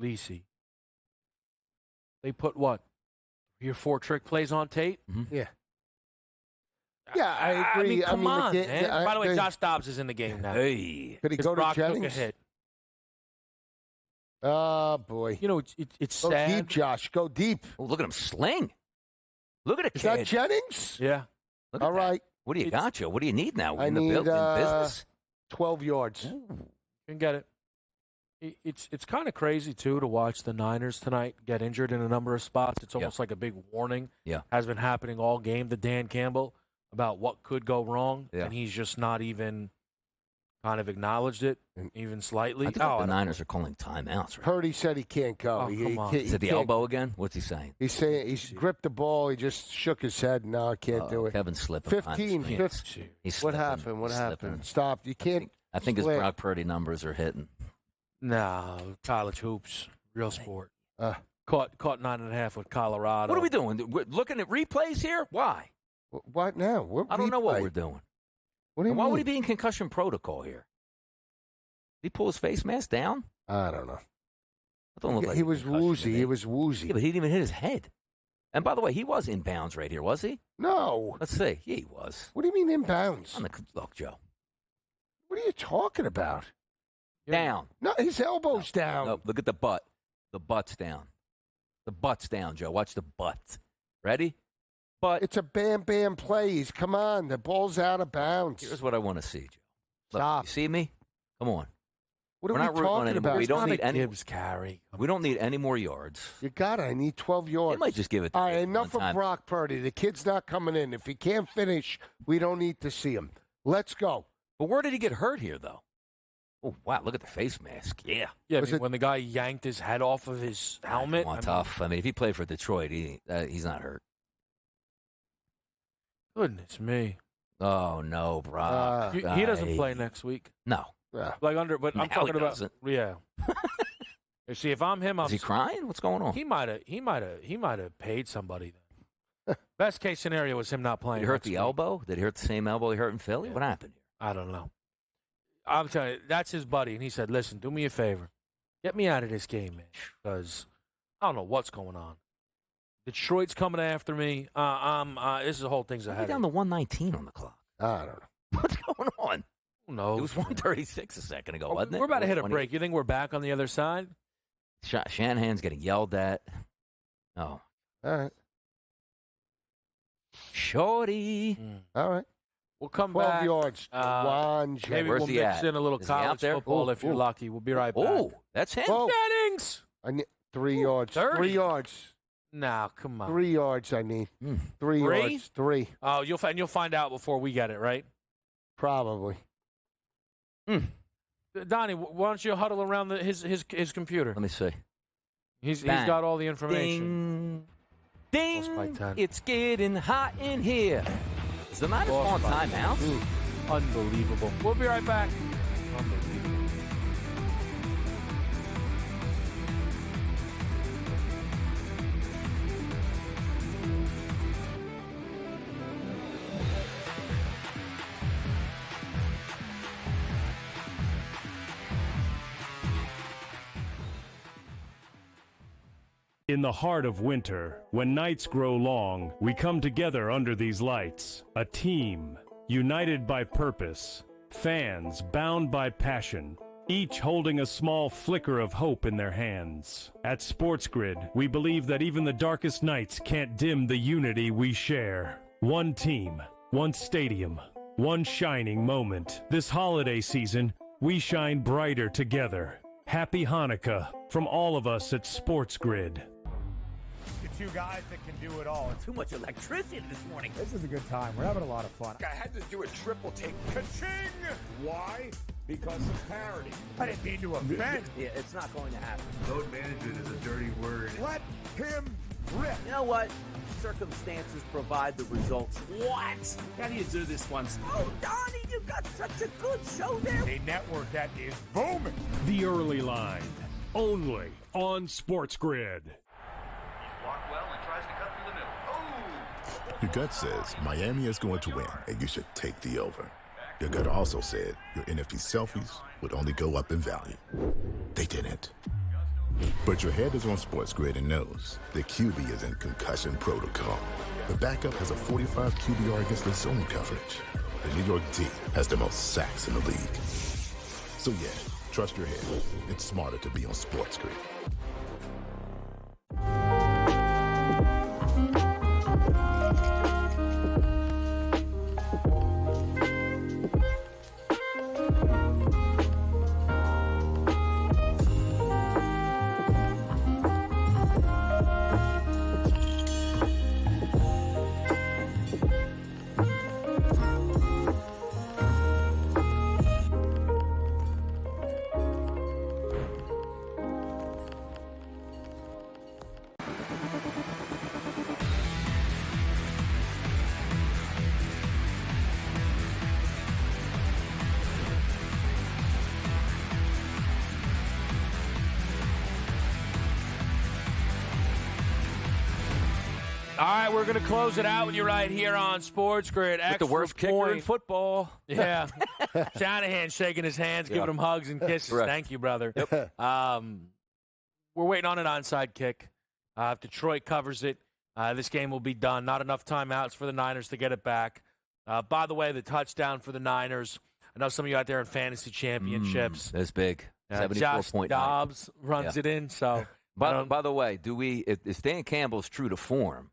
Speaker 11: Lisi. They put what? 3 or 4 trick plays on tape?
Speaker 9: Yeah. Yeah, I agree.
Speaker 6: I mean, come on,
Speaker 9: man.
Speaker 6: man. By the way, Josh Dobbs is in the game now.
Speaker 3: Hey.
Speaker 9: Could he go to
Speaker 6: Brock took a
Speaker 9: Jennings?
Speaker 6: hit.
Speaker 9: Oh, boy.
Speaker 11: You know, it's
Speaker 9: Go
Speaker 11: sad.
Speaker 9: deep, Josh. Go deep.
Speaker 3: Oh, look at him sling. Look at it,
Speaker 9: Is
Speaker 3: kid.
Speaker 9: that Jennings?
Speaker 11: Yeah.
Speaker 3: Look at
Speaker 9: All
Speaker 3: that.
Speaker 9: right.
Speaker 3: What do you got, Joe? What do you need now?
Speaker 9: I
Speaker 3: In
Speaker 9: need
Speaker 3: in business?
Speaker 9: 12 yards.
Speaker 11: You can get it. It's kind of crazy, too, to watch the Niners tonight get injured in a number of spots. It's almost like a big warning.
Speaker 3: Yeah.
Speaker 11: Has been happening all game to Dan Campbell about what could go wrong,
Speaker 3: Yeah.
Speaker 11: and he's just not even kind of acknowledged it, even slightly.
Speaker 3: I think the Niners are calling timeouts, right?
Speaker 9: Purdy said he can't go.
Speaker 11: Oh, come on.
Speaker 3: Is it the elbow again? What's he saying?
Speaker 9: He's saying he's gripped the ball. He just shook his head. No, I can't do it.
Speaker 3: Kevin's slipping.
Speaker 9: 15.
Speaker 3: He's
Speaker 9: What
Speaker 3: slipping.
Speaker 9: happened? What
Speaker 3: He's
Speaker 9: happened?
Speaker 3: slipping.
Speaker 9: Stop. You can't.
Speaker 3: I think his
Speaker 9: split.
Speaker 3: Brock Purdy numbers are hitting.
Speaker 11: No, college hoops, real sport. Caught 9.5 with Colorado.
Speaker 3: What are we doing? We're looking at replays here? Why?
Speaker 9: What now? What
Speaker 3: I don't know what
Speaker 9: replay?
Speaker 3: we're doing.
Speaker 9: What do you
Speaker 3: And why
Speaker 9: mean?
Speaker 3: would he be in concussion protocol here? Did he pull his face mask down?
Speaker 9: I don't know.
Speaker 3: That don't look like
Speaker 9: He
Speaker 3: a
Speaker 9: was
Speaker 3: concussion to
Speaker 9: woozy.
Speaker 3: me.
Speaker 9: He was woozy.
Speaker 3: Yeah, but he didn't even hit his head. And by the way, he was in bounds right here, was he?
Speaker 9: No.
Speaker 3: Let's see. Yeah, he was.
Speaker 9: What do you mean in bounds?
Speaker 3: Look, Joe.
Speaker 9: What are you talking about?
Speaker 3: Down.
Speaker 9: No, his elbow's down.
Speaker 3: No, look at the butt. The butt's down. The butt's down, Joe. Watch the butt. Ready? But
Speaker 9: It's a bam plays. Come on, the ball's out of bounds.
Speaker 3: here's what I want to see, Joe. Look,
Speaker 9: Stop.
Speaker 3: You see me? Come on.
Speaker 9: What are
Speaker 3: We're
Speaker 9: we
Speaker 3: not rooting on
Speaker 9: talking
Speaker 3: anymore.
Speaker 9: about?
Speaker 3: We don't
Speaker 6: Not
Speaker 3: need
Speaker 6: a
Speaker 3: any.
Speaker 6: Gibbs carry.
Speaker 3: We don't need any more yards.
Speaker 9: You got it. I need 12 yards.
Speaker 3: They might just give it.
Speaker 9: All right,
Speaker 3: one
Speaker 9: enough of
Speaker 3: time.
Speaker 9: Brock Purdy. The kid's not coming in. If he can't finish, we don't need to see him. Let's go.
Speaker 3: But where did he get hurt here, though? Oh wow! Look at the face mask. Yeah.
Speaker 6: Yeah,
Speaker 9: Was it-
Speaker 6: when the guy yanked his head off of his helmet.
Speaker 3: Come on, tough. I mean, if he played for Detroit, he's not hurt.
Speaker 6: Goodness me.
Speaker 3: Oh no, Brock.
Speaker 6: He doesn't play next week.
Speaker 3: No.
Speaker 6: Like but
Speaker 3: Now
Speaker 6: I'm talking
Speaker 3: he
Speaker 6: about.
Speaker 3: doesn't.
Speaker 6: Yeah. You see, if I'm him,
Speaker 3: Is he crying? What's going on?
Speaker 6: He might have paid somebody. Then. Best case scenario was him not playing.
Speaker 3: Did he hurt
Speaker 6: next
Speaker 3: the
Speaker 6: week.
Speaker 3: elbow? Did he hurt the same elbow he hurt in Philly?
Speaker 6: Yeah.
Speaker 3: What happened here?
Speaker 6: I don't know. I'm telling you, that's his buddy, and he said, "Listen, do me a favor, get me out of this game, man, because I don't know what's going on. Detroit's coming after me. This is the whole thing's
Speaker 3: We're
Speaker 6: ahead.
Speaker 3: down to 119 on the clock.
Speaker 9: I don't know.
Speaker 3: What's going on?
Speaker 6: Who knows?
Speaker 3: It was 136 a second ago, wasn't it?
Speaker 6: We're about to hit a
Speaker 3: 120.
Speaker 6: break. You think we're back on the other side?
Speaker 3: Shanahan's getting yelled at. Oh,
Speaker 9: All right.
Speaker 3: Shorty.
Speaker 9: All right.
Speaker 6: We'll come
Speaker 9: 12
Speaker 6: back.
Speaker 9: yards. Juwan
Speaker 6: Maybe
Speaker 9: Jennings.
Speaker 3: Where's
Speaker 6: we'll
Speaker 3: he
Speaker 6: mix
Speaker 3: at?
Speaker 6: in a little
Speaker 3: Is he out
Speaker 6: college
Speaker 3: there?
Speaker 6: football if you're lucky. We'll be right back.
Speaker 3: Oh, that's him.
Speaker 9: Whoa.
Speaker 6: Jennings!
Speaker 9: I need 3 yards.
Speaker 6: 30.
Speaker 9: 3 yards.
Speaker 6: Nah, come on.
Speaker 9: 3 yards I need. 3
Speaker 6: Three?
Speaker 9: yards. 3.
Speaker 6: Oh, you'll find out before we get it, right?
Speaker 9: Probably.
Speaker 6: Donnie, why don't you huddle around his computer?
Speaker 3: Let me see.
Speaker 6: He's
Speaker 3: Bang.
Speaker 6: got all the information.
Speaker 3: Ding.
Speaker 6: Lost by 10.
Speaker 3: It's getting hot in here. Is the Niners
Speaker 6: Lost
Speaker 3: on
Speaker 6: by
Speaker 3: timeout?
Speaker 6: 10. Unbelievable. We'll be right back. Unbelievable.
Speaker 1: In the heart of winter, when nights grow long, we come together under these lights. A team, united by purpose. Fans bound by passion. Each holding a small flicker of hope in their hands. At SportsGrid, we believe that even the darkest nights can't dim the unity we share. One team, one stadium, one shining moment. This holiday season, we shine brighter together. Happy Hanukkah from all of us at SportsGrid.
Speaker 2: The two guys that can do it all.
Speaker 12: Too much electricity this morning.
Speaker 2: This is a good time. We're having a lot of fun.
Speaker 4: I had to do a triple take. Ka-ching! Why? Because of parity.
Speaker 2: I didn't mean to offend.
Speaker 12: Yeah, it's not going to happen.
Speaker 5: Load management is a dirty word.
Speaker 2: Let him rip.
Speaker 12: You know what? Circumstances provide the results. What? How do you do this one? Oh, Donnie, you got such a good show there.
Speaker 2: A network that is booming.
Speaker 1: The Early Line, only on SportsGrid.
Speaker 7: He's blocked well and tries to cut through the middle. Oh!
Speaker 8: Your gut says Miami is going to win, and you should take the over. Your gut also said your NFT selfies would only go up in value. They didn't. But your head is on SportsGrid and knows the QB is in concussion protocol. The backup has a 45 QBR against the zone coverage. The New York D has the most sacks in the league. So yeah, trust your head. It's smarter to be on SportsGrid.
Speaker 6: All right, we're going to close it out with you right here on SportsGrid.
Speaker 3: With the worst kicker in football.
Speaker 6: Yeah. Shanahan shaking his hands, giving him hugs and kisses.
Speaker 3: Correct.
Speaker 6: Thank you, brother.
Speaker 3: Yep.
Speaker 6: We're waiting on an onside kick. If Detroit covers it, this game will be done. Not enough timeouts for the Niners to get it back. By the way, the touchdown for the Niners. I know some of you out there in fantasy championships.
Speaker 3: That's big.
Speaker 6: Josh
Speaker 3: 74.9.
Speaker 6: Dobbs runs it in. So,
Speaker 3: By the way, if Dan Campbell's true to form,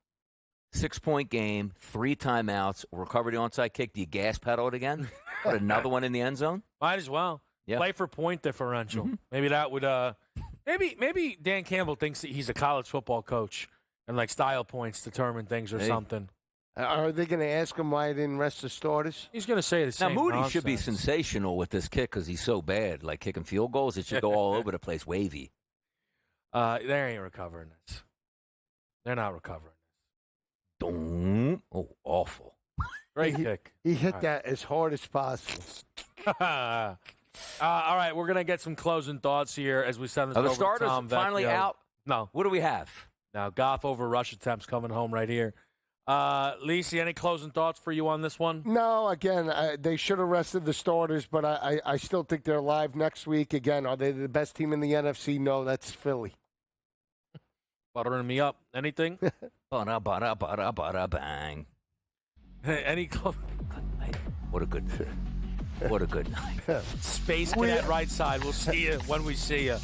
Speaker 3: 6-point game, 3 timeouts, recover the onside kick, do you gas pedal it again? Put another one in the end zone?
Speaker 6: Might as well. Play for point differential.
Speaker 3: Mm-hmm.
Speaker 6: Maybe that would maybe Dan Campbell thinks that he's a college football coach and like style points determine things or something.
Speaker 9: Are they going to ask him why he didn't rest the starters?
Speaker 6: He's going to say the same.
Speaker 3: Now, Moody
Speaker 6: nonsense.
Speaker 3: should be sensational with this kick because he's so bad, like kicking field goals. It should go all over the place, wavy.
Speaker 6: They ain't recovering this. They're not recovering.
Speaker 3: Oh, awful.
Speaker 6: Great kick.
Speaker 9: He hit that as hard as possible.
Speaker 6: All right, we're going to get some closing thoughts here as we send this
Speaker 3: Are
Speaker 6: over
Speaker 3: the starters
Speaker 6: to Tom
Speaker 3: finally
Speaker 6: Vecchio.
Speaker 3: out?
Speaker 6: No.
Speaker 3: What do we have?
Speaker 6: Now, Goff over rush attempts coming home right here. Lisi, any closing thoughts for you on this one?
Speaker 9: No, again, they should have rested the starters, but I still think they're live next week. Again, are they the best team in the NFC? No, that's Philly.
Speaker 6: Buttering me up. Anything?
Speaker 3: Bang.
Speaker 6: Any
Speaker 3: What a good night.
Speaker 6: Space Cadet right side. We'll see you when we see you.